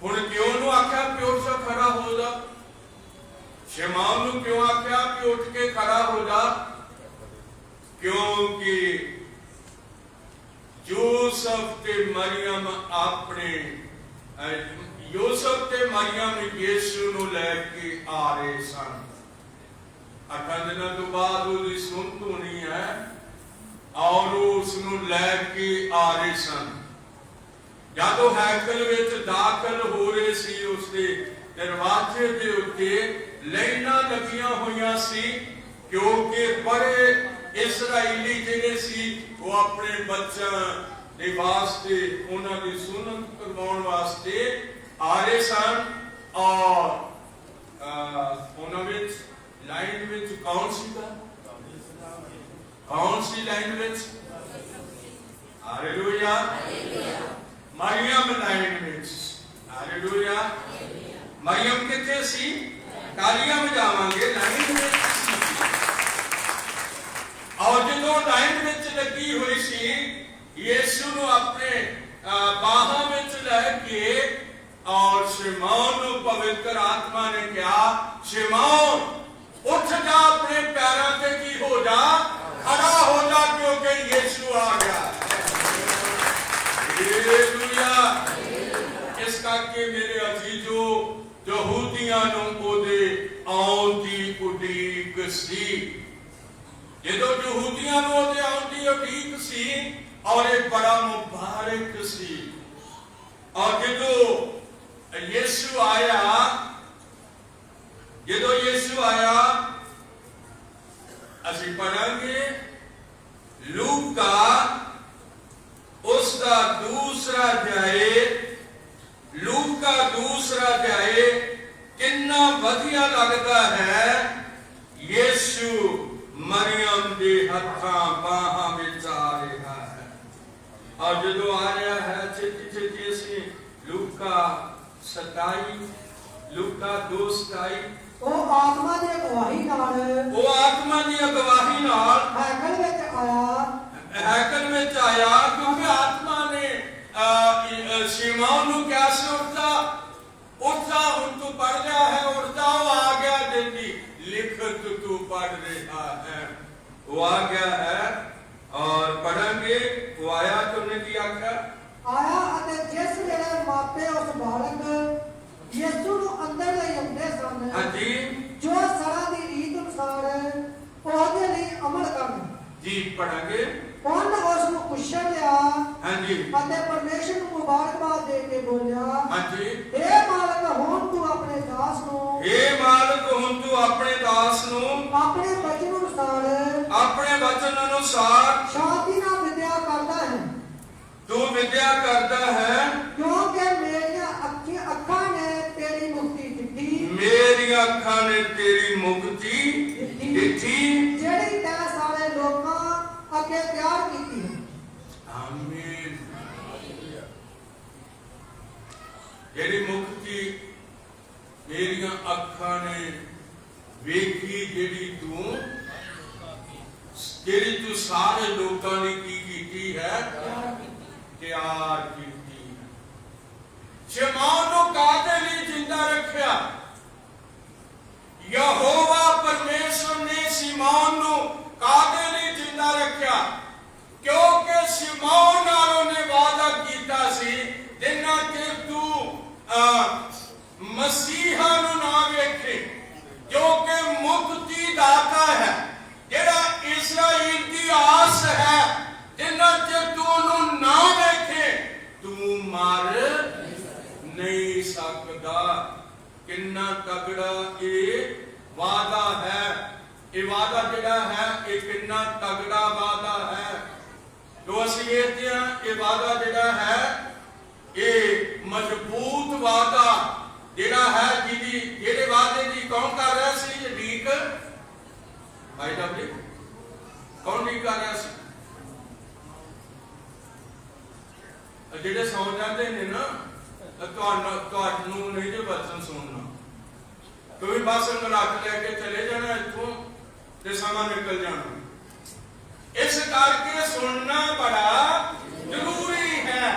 हुण क्यों नूं आख्या कि उठ जा खड़ा हो जा। शिमौन नूं क्यों आख्या कि उठ के खड़ा हो जा? क्योंकि यूसुफ ते मरियम अपने यूसुफ ते मरियम यीशु नूं लैके आ रहे सन। 8 दिनों तो बाद उसकी सुनत होनी है और उसनूं लैके आ रहे सन। जदों हैकल विच दाखल हो रहे सी उसके दरवाजे के उत्ते लाइनां लगियां हुई सी, क्योंकि बड़े इस्राएली जिहड़े सी वो अपने बच्चों के वास्ते उन्हां दी सुन्नत करवाउण वास्ते आ रहे सन। और उन्हां विच लाइन विच कौन सीगा? कौन सी लाइन विच? हालेलुया। मरियम लाइन विच। हालेलुया। मरियम किथे सी? तालियां बजावांगे। लाइन विच और जो लाइन में लगी हुई सी यीशु ने अपने बाहों में लेके और शिमौन को पवित्र आत्मा ने कहा, शिमौन उठ जा, अपने पैरों से की हो जा, खड़ा हो जा, क्योंकि यीशु आ गया। हालेलुया। इस करके मेरे अजीजो यहूदियां ਨੂੰ ਉਹਦੇ ਆਉਣ ਦੀ ਉਡੀਕ ਸੀ। ਜਦੋਂ ਯਹੂਦੀਆਂ ਨੂੰ ਉਹਦੇ ਆਉਣ ਦੀ ਉਡੀਕ ਸੀ और एक बड़ा मुबारक सी। और जो यीशु आया असी पढ़ेंगे लूका उसका दूसरा अध्याय कितना वधिया लगता है। यीशु मरियम के हत्थां बाहां विच आ रहा है। और जो आ रहा है छेती असी लूका 2:27 ਉਹ ਆਤਮਾ ਦੀ ਅਗਵਾਈ ਨਾਲ हैकल में आया क्योंकि आत्मा ने शिमौन को क्या से उठता हुण तू पढ़ रहा है, उठता वो आ गया देती लिखत तू पढ़ रहा है, वो आ गया है। और पढ़ेंगे वो आया तो उन्हें क्या आया ਅਤੇ ਜਿਸ ਵੇਲੇ ਮਾਪੇ ਉਸ ਬਾਲਕ ਯਿਸੂ ਨੂੰ ਅੰਦਰ ਲੈ ਆਉਂਦੇ ਸਨ। ਹਾਂਜੀ। ਜੋ ਸਰਾਂ ਦੀ ਰੀਤ ਅਨੁਸਾਰ ਉਹਦੇ ਲਈ ਅਮਲ ਕਰਨ। जी पढ़ेंगे। ਉਹਨੇ ਉਸ ਨੂੰ ਪੁੱਛਣ ਲਿਆ। ਹਾਂਜੀ। ਅਤੇ ਪਰਮੇਸ਼ਰ ਨੂੰ ਮੁਬਾਰਕਬਾਦ ਦੇ ਕੇ ਬੋਲਿਆ। ਹਾਂਜੀ। हे ਮਾਲਕ ਹੁਣ ਤੂੰ ਆਪਣੇ ਦਾਸ ਨੂੰ ਆਪਣੇ ਵਚਨ ਅਨੁਸਾਰ ਸ਼ਾਂਤੀ ਨਾਲ ਵਿਦਿਆ ਕਰਦਾ ਹੈ। ਤੂੰ ਵਿਦਿਆ ਕਰਦਾ ਹੈ ਕਿਉਂਕਿ ਮੇਰੀਆਂ ਅੱਖਾਂ ਨੇ ਤੇਰੀ ਮੁਕਤੀ ਦਿੱਤੀ। ਮੇਰੀਆਂ ਅੱਖਾਂ ਨੇ ਤੇਰੀ ਮੁਕਤੀ ਦਿੱਤੀ ਜਿਹੜੀ ਤੈਂ ਸਾਰੇ ਲੋਕਾਂ ਅੱਗੇ ਤਿਆਰ ਕੀਤੀ ਹੈ। ਆਮੀਨ। ਜਿਹੜੀ ਮੁਕਤੀ ਮੇਰੀਆਂ ਅੱਖਾਂ ਨੇ ਵੇਖੀ, ਜਿਹੜੀ ਤੂੰ ਸਾਰੇ ਲੋਕਾਂ ਲਈ ਕੀ ਕੀਤੀ ਹੈ, ਤਿਆਰ ਕੀਤੀ। ਸ਼ਿਮੌਨ ਨੂੰ ਕਾਹਦੇ ਲਈ ਜਿੰਦਾ ਰੱਖਿਆ? ਯਹੋਵਾ ਪਰਮੇਸ਼ਰ ਨੇ ਸ਼ਿਮੌਨ ਨੂੰ ਕਾਹਦੇ ਲਈ ਜਿੰਦਾ ਰੱਖਿਆ? ਕਿਉਂਕਿ ਸ਼ਿਮੌਨ ਨਾਲ ਉਹਨੇ ਵਾਅਦਾ ਕੀਤਾ ਸੀ, ਜਿੰਨਾ ਚਿਰ ਤੂੰ ਮਸੀਹਾ ਨੂੰ ਨਾ ਵੇਖੇ, ਜੋ ਕਿ ਮੁਕਤੀ ਦਾਤਾ ਹੈ, ਜਿਹੜਾ ਇਸਰਾਇਲ ਦੀ ਆਸ ਹੈ, ਜਿੰਨਾ ਚਿਰ ਤੂੰ ਉਹਨੂੰ ਨਾ ਵੇਖੇ ਤੂੰ ਮਰ ਨਹੀਂ ਸਕਦਾ। ਕਿੰਨਾ ਤਗੜਾ ਇਹ ਵਾਅਦਾ ਹੈ। ਇਹ ਵਾਅਦਾ ਜਿਹੜਾ ਹੈ ਇਹ ਕਿੰਨਾ ਤਗੜਾ ਵਾਅਦਾ ਹੈ। ਜੋ ਅਸੀਂ ਵੇਖਦੇ ਹਾਂ ਇਹ ਵਾਅਦਾ ਜਿਹੜਾ ਹੈ ਇਹ ਮਜ਼ਬੂਤ ਵਾਅਦਾ ਜਿਹੜਾ ਹੈ, ਜਿਹੜੇ ਵਾਅਦੇ ਦੀ ਕੌਣ ਕਰ ਰਿਹਾ ਸੀ? ਉਡੀਕ ਭਾਈ ਡਬਲੀ ਕੌਣ ਉਡੀਕ ਕਰ ਰਿਹਾ ਸੀ? ਜਿਹੜੇ ਸੌ ਜਾਂਦੇ ਨੇ ਨਾ, ਤੁਹਾਨੂੰ ਨਹੀਂ ਜੇ ਵਚਨ ਸੁਣਨਾ, ਤੁਸੀਂ ਬਸ ਰੱਖ ਲੈ ਕੇ ਚਲੇ ਜਾਣਾ ਇੱਥੋਂ ਤੇ ਸਮਾਂ ਨਿਕਲ ਜਾਣਾ। ਇਸ ਕਰਕੇ ਸੁਣਨਾ ਬੜਾ ਜ਼ਰੂਰੀ ਹੈ।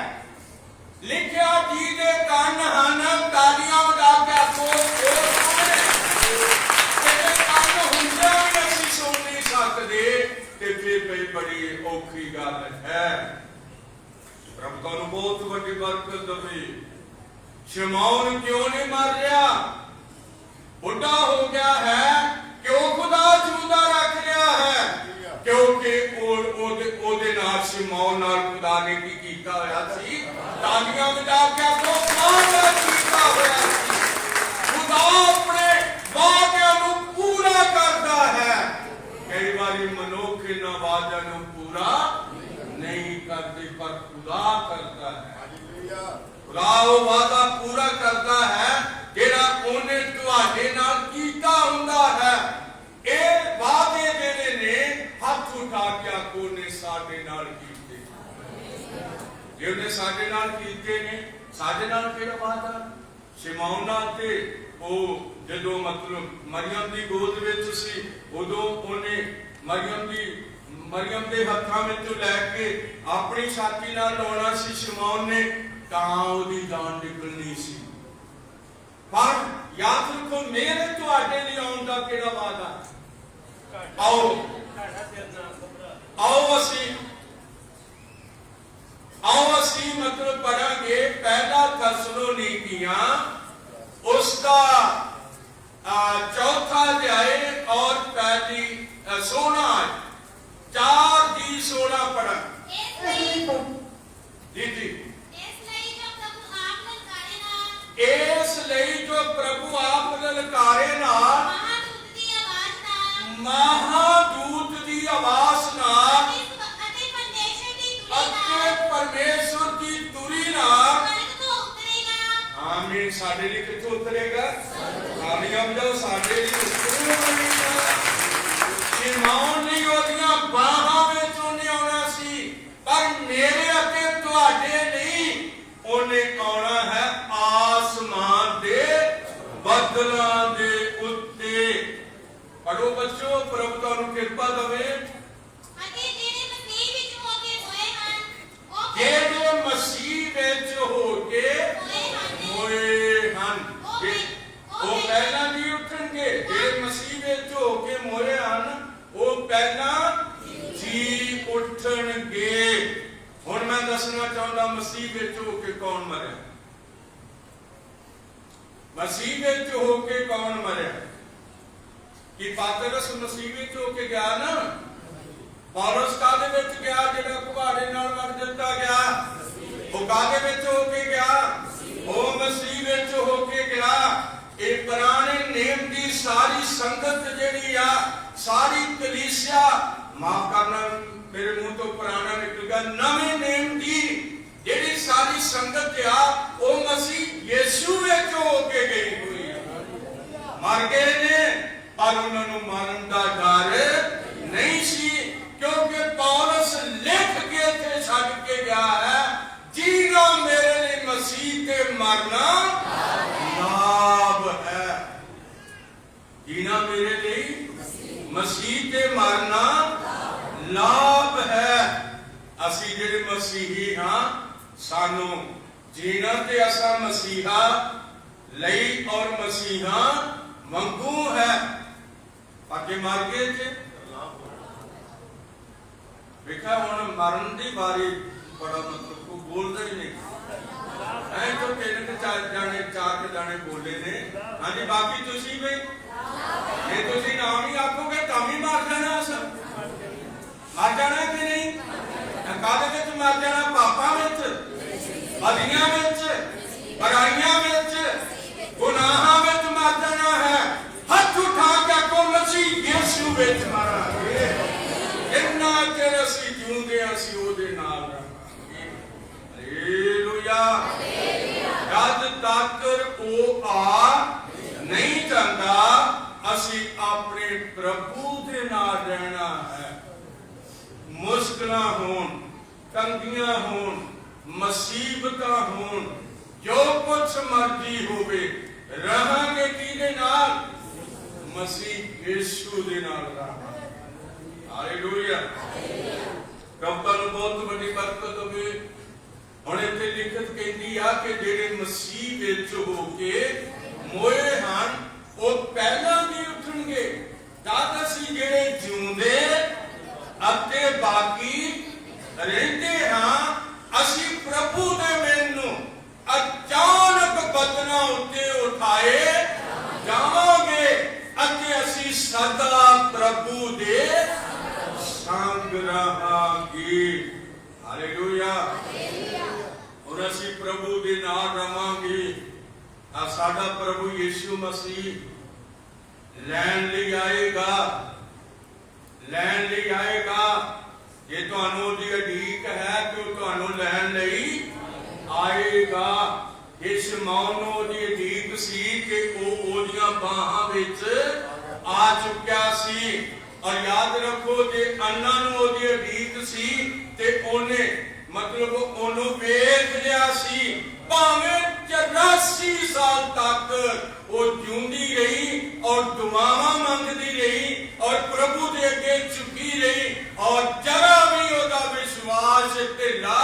ਲਿਖਿਆ ਜੀ ਦੇ ਕੰਨ ਹਨ, ਤਾਲੀਆਂ ਵਜਾ ਕੇ ਆਖੋ ਉਹ ਸੁਣੇ। ਜਿਹੜੇ ਕੰਨ ਹੁੰਦੇ ਵੀ ਅਸੀਂ ਸੁਣ ਨਹੀਂ ਸਕਦੇ ਤੇ ਫਿਰ ਬੜੀ ਔਖੀ ਗੱਲ ਹੈ। ਰੱਬ ਤੁਹਾਨੂੰ ਬਹੁਤ ਵੱਡੀ ਬਰਕਤ ਦੇਵੇ। ਸ਼ਿਮੌਨ ਕਿਉਂ ਨਹੀਂ ਮਰ ਰਿਹਾ? ਬੁੱਢਾ ਹੋ ਗਿਆ ਹੈ, ਕਿਉਂ ਖੁਦਾ ਜਿਉਂਦਾ ਰੱਖ ਰਿਹਾ ਹੈ? ਕਿਉਂਕਿ ਉਹਦੇ ਨਾਲ ਸ਼ਿਮੌਨ ਨਾਲ ਖੁਦਾ ਨੇ ਕੀ ਕੀਤਾ ਹੋਇਆ ਸੀ? ਤਾਲੀਆਂ ਵਜਾ ਕੇ ਆਖੋ ਖੁਦਾ ਕੀਤਾ ਹੋਇਆ ਸੀ। ਖੁਦਾ ਆਪਣੇ ਵਾਅਦਿਆਂ ਨੂੰ ਪੂਰਾ ਕਰਦਾ ਹੈ। ਕਈ ਵਾਰੀ ਮਨੁੱਖ ਇਹਨਾਂ ਵਾਅਦਿਆਂ ਨੂੰ ਪੂਰਾ ਨਹੀਂ ਕਰਦੇ, ਪਰ ਖੁਦਾ ਕਰਦਾ ਹੈ। ਖੁਦਾ ਉਹ ਵਾਅਦਾ ਪੂਰਾ ਕਰਦਾ ਹੈ ਜਿਹੜਾ ਉਹਨੇ ਤੁਹਾਡੇ ਨਾਲ ਕੀਤਾ ਹੁੰਦਾ ਹੈ। ਇਹ ਵਾਅਦੇ ਜਿਹੜੇ ਨੇ ਹੱਥ ਉਠਾ ਕੇ ਆਖੋ ਨੇ ਸਾਡੇ ਨਾਲ ਕੀਤੇ। ਜੇ ਉਹਨੇ ਸਾਡੇ ਨਾਲ ਕੀਤੇ ਨੇ, ਸਾਡੇ ਨਾਲ ਕਿਹੜਾ ਵਾਅਦਾ? ਸ਼ਿਮੌਨ ਨਾਲ ਤੇ ਉਹ ਜਦੋਂ ਮਤਲਬ ਮਰੀਅਮ ਦੀ ਗੋਦ ਵਿੱਚ ਸੀ, ਉਦੋਂ ਉਹਨੇ ਮਰੀਅਮ ਦੀ ਮਰੀਮ ਦੇ ਹੱਥਾਂ ਵਿੱਚੋਂ ਲੈ ਕੇ ਆਪਣੀ ਛਾਤੀ ਨਾਲ ਲਾਉਣਾ ਸੀ ਸ਼ਮੌਨ ਨੇ, ਤਾਂ ਉਹਦੀ ਜਾਨ ਨਿਕਲਣੀ ਸੀ। ਪਰ ਯਾਦ ਰੱਖੋ, ਮੇਰੇ ਤੁਹਾਡੇ ਲਈ ਆਉਣ ਦਾ ਕਿਹੜਾ ਵਾਅਦਾ? ਆਓ ਅਸੀਂ ਮਤਲਬ ਪੜਾਂਗੇ ਪਹਿਲਾ ਥੈਸਲੋਨੀਕੀਆਂ उसका चौथा अध्याय और पहली 16 4 की 16 पढ़ा जी। इसलिए जो प्रभु आप ललकारे ना महादूत की आवाज ना परमेश्वर की तुरी ना आमीन साडे लिए किथों उतरेगा? तालियां बजाओ, साडे लिए उतरेगा। शमौन नहीं ओदियां बाहां विच ओने आउणा सी, पर मेरे अते तुहाडे नहीं ओने आउणा है आसमान दे बदलां दे उत्ते। पढ़ो बच्चों, प्रभु तुहानू किरपा देवे। जेड़े मसीह विच हो के मोए हन वो पहला नहीं उठणगे। जेड़े मसीह विच हो के मोए हन वो पहला जी उठणगे। हुण मैं दसना चाहुंदा मसीह विच हो के कौन मरिया? मसीह विच हो के कौन मरिया? कि पातरस मसीह विच हो के गया ना? पौलुस कादे विच गया जेड़ा कुहाड़े नाल वड़ दित्ता गया? वो कादे विच हो के गया? वो मसीह विच हो के गया। ये पुराने नेम दी सारी संगत जेड़ी आ, सारी कलीसिया, माफ करना मेरे मुंह तो पुराना निकल गया, नवे नेम दी जेड़ी सारी संगत आ वो मसीह यीशु विच हो के गई हुई है। मर गए ने पर उन्होंने मरन दा डर नहीं सी, क्योंकि पौलुस लिख के थे छड़ के गया है, जीना मेरे लिए मसीह ते मरना लाभ है। जीना मेरे लिए मसीह ते मरना लाभ है। असी जेड़े मसीही हाँ, सानू जीना ते असा मसीहा लई और मसीहा मंगू है। बाकी मर गए थे देखा हुण मरण की बारी बड़ा मतलब को बोलता ही नहीं है। तो तीन चार जाने बोले ने। हाँ जी, बाकी तुसी भी जे तुसी नाम ही आखोगे तब ही मर जाना। मर जाना कि नहीं? कादे विच मर जाना? पापां विच, बदियां विच, बुराइयां विच, गुनाहां विच मर जाना है। हाथ उठा के को मसीह यीशु विच मरांगे। इन्ना चिर असीं जिउंदे असीं ओहदे नाल रहांगे। हालेलुया। जद तक ओ आ नहीं जांदा असीं अपने प्रभु दे नाल रहना है। मुश्किलां होण, तंगियां होण, मुसीबतां होण, जो कुछ मर्जी होवे, रहांगे किहदे नाल? मसीह यीशु दे नाल रहांगे। हालेलुया। प्रभु तुहानू बहुत बड़ी बरकत होवे। हुण इत्थे लिखत कहंदी आ कि जेड़े मसीह विच हो के मोए हन वो पहला नहीं उठणगे। जद असीं जेड़े जिउंदे अते बाकी रहिंदे हां, असीं प्रभु दे मैनू अचानक बदनां उत्ते उठाए जावांगे अते असीं सदा प्रभु दे संग रहांगे। हालेलुया। और असीं प्रभु दे नाल रहांगे। आ साडा प्रभु यीशु मसीह लैण लई आएगा, लैण लई आएगा। जे तुहानू दी उडीक है तो तुहानू लैण लई आएगा। इस मौन दी उडीक सी कि ओ ओदियां बाहां विच आ चुक्या सी। और याद रखो जे अन्ना नू ओदी उडीक सी ते ओने मतलब ओनू वेख लिया सी। भावें 84 साल तक वो जिउंदी रही और दुआवां मंगदी रही और प्रभु दे अगे झुकी रही और जरा भी ओदा विश्वास ढिला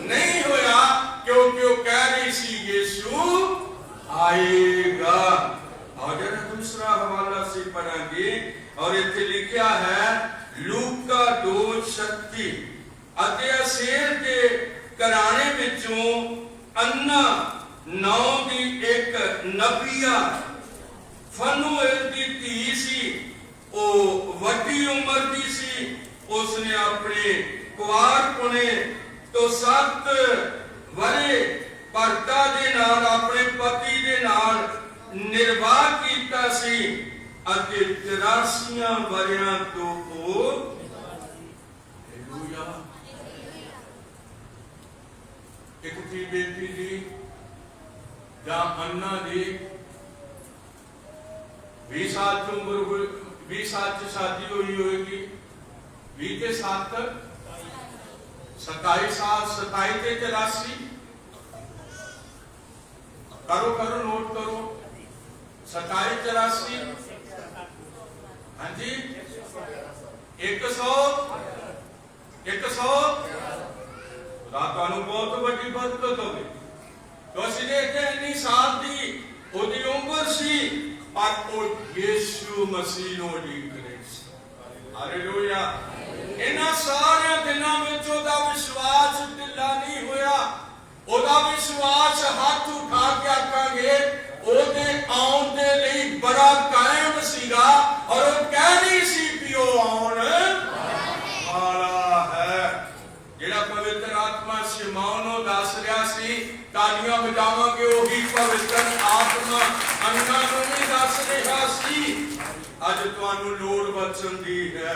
नहीं होया, क्योंकि वो कह रही सी यीशु आएगा। और जरा दूसरा हवाला से पढ़ेंगे और इतने लिखा है लूका 2:36 असेर के घराने विचों अन्ना नां दी एक नबिया फनुएल दी धी सी, ओ वड्डी उम्र दी सी। उसने अपने कुआरपुणे तो 7 वरे भरता दे नाल अपने पति दे नाल निर्वाह कीता सी अते 83 वरियां तो ओ हालेलुया। एक थी बेटी दी जां अन्ना दी 20 साल की उम्र हुई, 20 साल की शादी हुई होगी, 20 के 7 27 साल, 27 के 83 करो करो नोट करो 27 84 हाँ जी 100 रातानु बहुत बड़ी बरकत होगी। तो असि देखते इन्नी साल दी ओदी उम्र सी पर ओ यीशु मसीह नो उडीक रहे सी। हालेलुया। इन्हां सारे दिनां विच ओदा विश्वास ढिला नहीं होया, ओदा विश्वास हाथ उठा के आखांगे ओदे आउण दे लई बड़ा कायम सीगा और ओ कह रही सी कि ओ आउण वाला है। जेड़ा पवित्र आत्मा शिमौन दस रहा सी तालियां बजावांगे ओही पवित्र आत्मा अन्ना नूं भी दस रहा सी। अज तुहानूं लोड़ वचन दी है,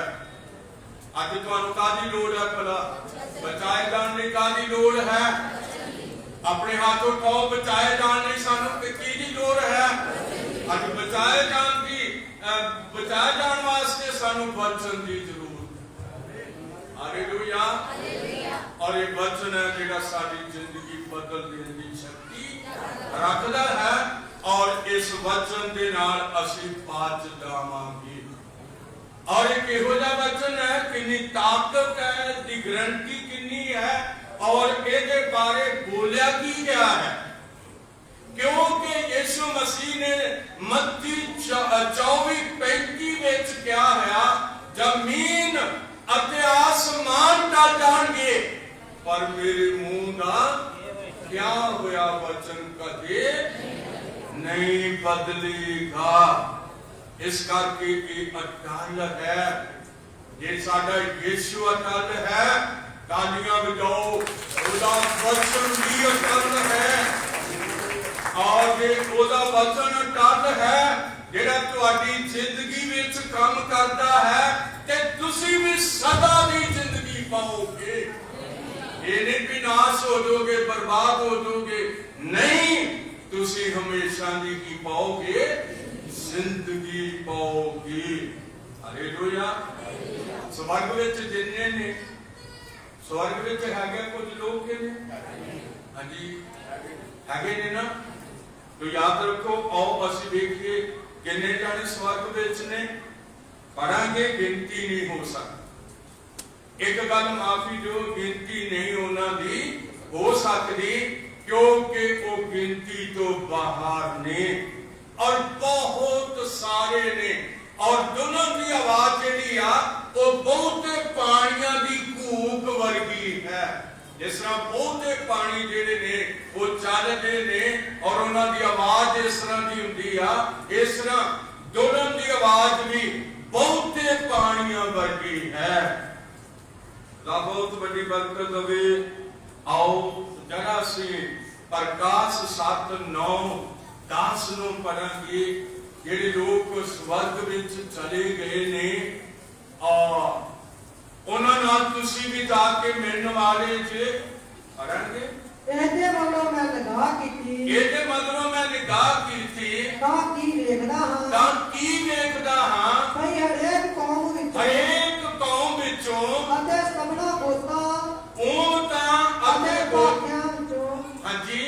अज तुहानूं कादी लोड़ है भला? बचाए जाने दी कादी लोड़ है? अपने हाथों उठाओ बचाए जाने सानू की लोड़ है? अज बचाए जाने वास्ते सानू वचन की जरूरत है। हालेलुया। और ये वचन है जेड़ा साडी जिंदगी बदल देने की शक्ति रखता है और इस वचन दे नाल असीं बच जावांगे। और एक इहो जिहा वचन है कितनी ताकत है, इसकी गारंटी कितनी है और ਇਹਦੇ बारे बोलिया की गया है। क्योंकि यीशु मसीह ने मत्ती 24:35 ਵਿੱਚ ਕਿਹਾ ਹੈ ਜ਼ਮੀਨ ਅਤੇ आसमान टल जाएंगे पर मेरे मुंह का क्या होया वचन कदे नहीं बदलेगा। इस करके एक अटल है, जे साडा यीशु अटल है तालियां बजाओ, ओदा वचन भी अटल है। और जे ओदा वचन अटल है जेड़ा तुहाडी जिंदगी विच काम करदा है ते तुसी भी सदा दी जिंदगी पाओगे। ये नहीं कि नाश हो जाओगे, बर्बाद हो जाओगे, नहीं, तुसी हमेशा दी की पाओगे, जिंदगी पाओगे। हालेलुया। स्वर्ग विच जिन्ने ने स्वर्ग विच हैगे कुछ लोग के ने हाँ जी हैगे ने ना, तो याद रखो। आओ असीं देखिए किन्ने जाने स्वर्ग विच ने, पढ़ांगे गिनती नहीं हो सकती। एक गल माफी जो गिनती नहीं होना दी हो सकती क्योंकि वो गिनती तो बाहर ने और बहुत सारे ने। और दोनों की आवाज जी आ वो बहुते पानियां दी कूक वर्गी है। जिस तरह बहुते पानी जेड़े ने वो चलते ने और उन्हां दी आवाज इस तरह की हुंदी आ, इस तरह दोनों की आवाज भी बहुते पानियां वर्गी है। बहुत बड़ी बरकत होवे। आओ जरा से प्रकाश 7:9-10 ਨੂੰ पढ़ांगे। ਜਿਹੜੇ ਲੋਕ स्वर्ग ਵਿੱਚ चले गए ने और ਉਹਨਾਂ ਨਾਲ ਤੁਸੀਂ भी जाके मिलने वाले जे पढ़ांगे। ਇਹਦੇ ਵੱਲੋਂ ਮੈਂ ਨਿਗਾਹ ਕੀਤੀ, ਇਹਦੇ ਮਗਰੋਂ ਮੈਂ ਨਿਗਾਹ ਕੀਤੀ ਤਾਂ ਕੀ ਵੇਖਦਾ ਹਾਂ, ਤਾਂ ਕੀ ਵੇਖਦਾ ਹਾਂ ਭਈ ਹਰੇਕ ਕੌਮ ਵਿੱਚੋਂ ਅਤੇ ਸਭਨਾ ਗੋਤਾਂ ਅਤੇ ਭਾਸ਼ਾਵਾਂ ਵਿੱਚੋਂ ਹਾਂਜੀ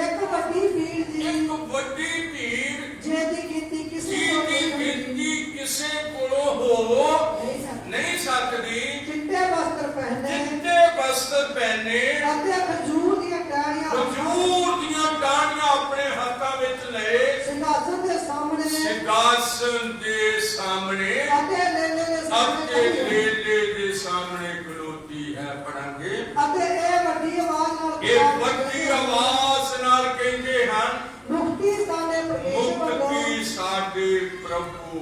ਇੱਕ ਵੱਡੀ ਭੀੜ ਦੀ, ਇੱਕ ਵੱਡੀ ਭੀੜ ਜਿਹਦੀ ਗਿਣਤੀ ਕਿਸੇ ਜਿਹਦੀ ਗਿਣਤੀ ਕਿਸੇ ਕੋਲੋਂ ਹੋ ਨਹੀਂ ਸਕਦੀ, ਨਹੀਂ ਸਕਦੀ। ਸਿੰਘਾਸਨ ਦੇ ਸਾਹਮਣੇ ਅਤੇ ਲੇਲੇ ਦੇ ਸਾਹਮਣੇ ਅਤੇ ਖੜੀ ਹੈ। ਲੇਲੇ ਦੇ ਸਾਹਮਣੇ ਖਲੋਤੀ ਹੈ। ਪੜਾਂਗੇ। ਅਤੇ ਇਹ ਵੱਡੀ ਆਵਾਜ਼ ਨਾਲ ਇਹ ਵੱਡੀ ਆਵਾਜ਼ ਨਾਲ ਕਹਿੰਦੇ ਹਨ, ਮੁਕਤੀ ਸਾਡੇ ਪਰਮੇਸ਼ਵਰ ਵੱਲੋਂ ਮੁਕਤੀ ਸਾਡੇ ਪ੍ਰਭੂ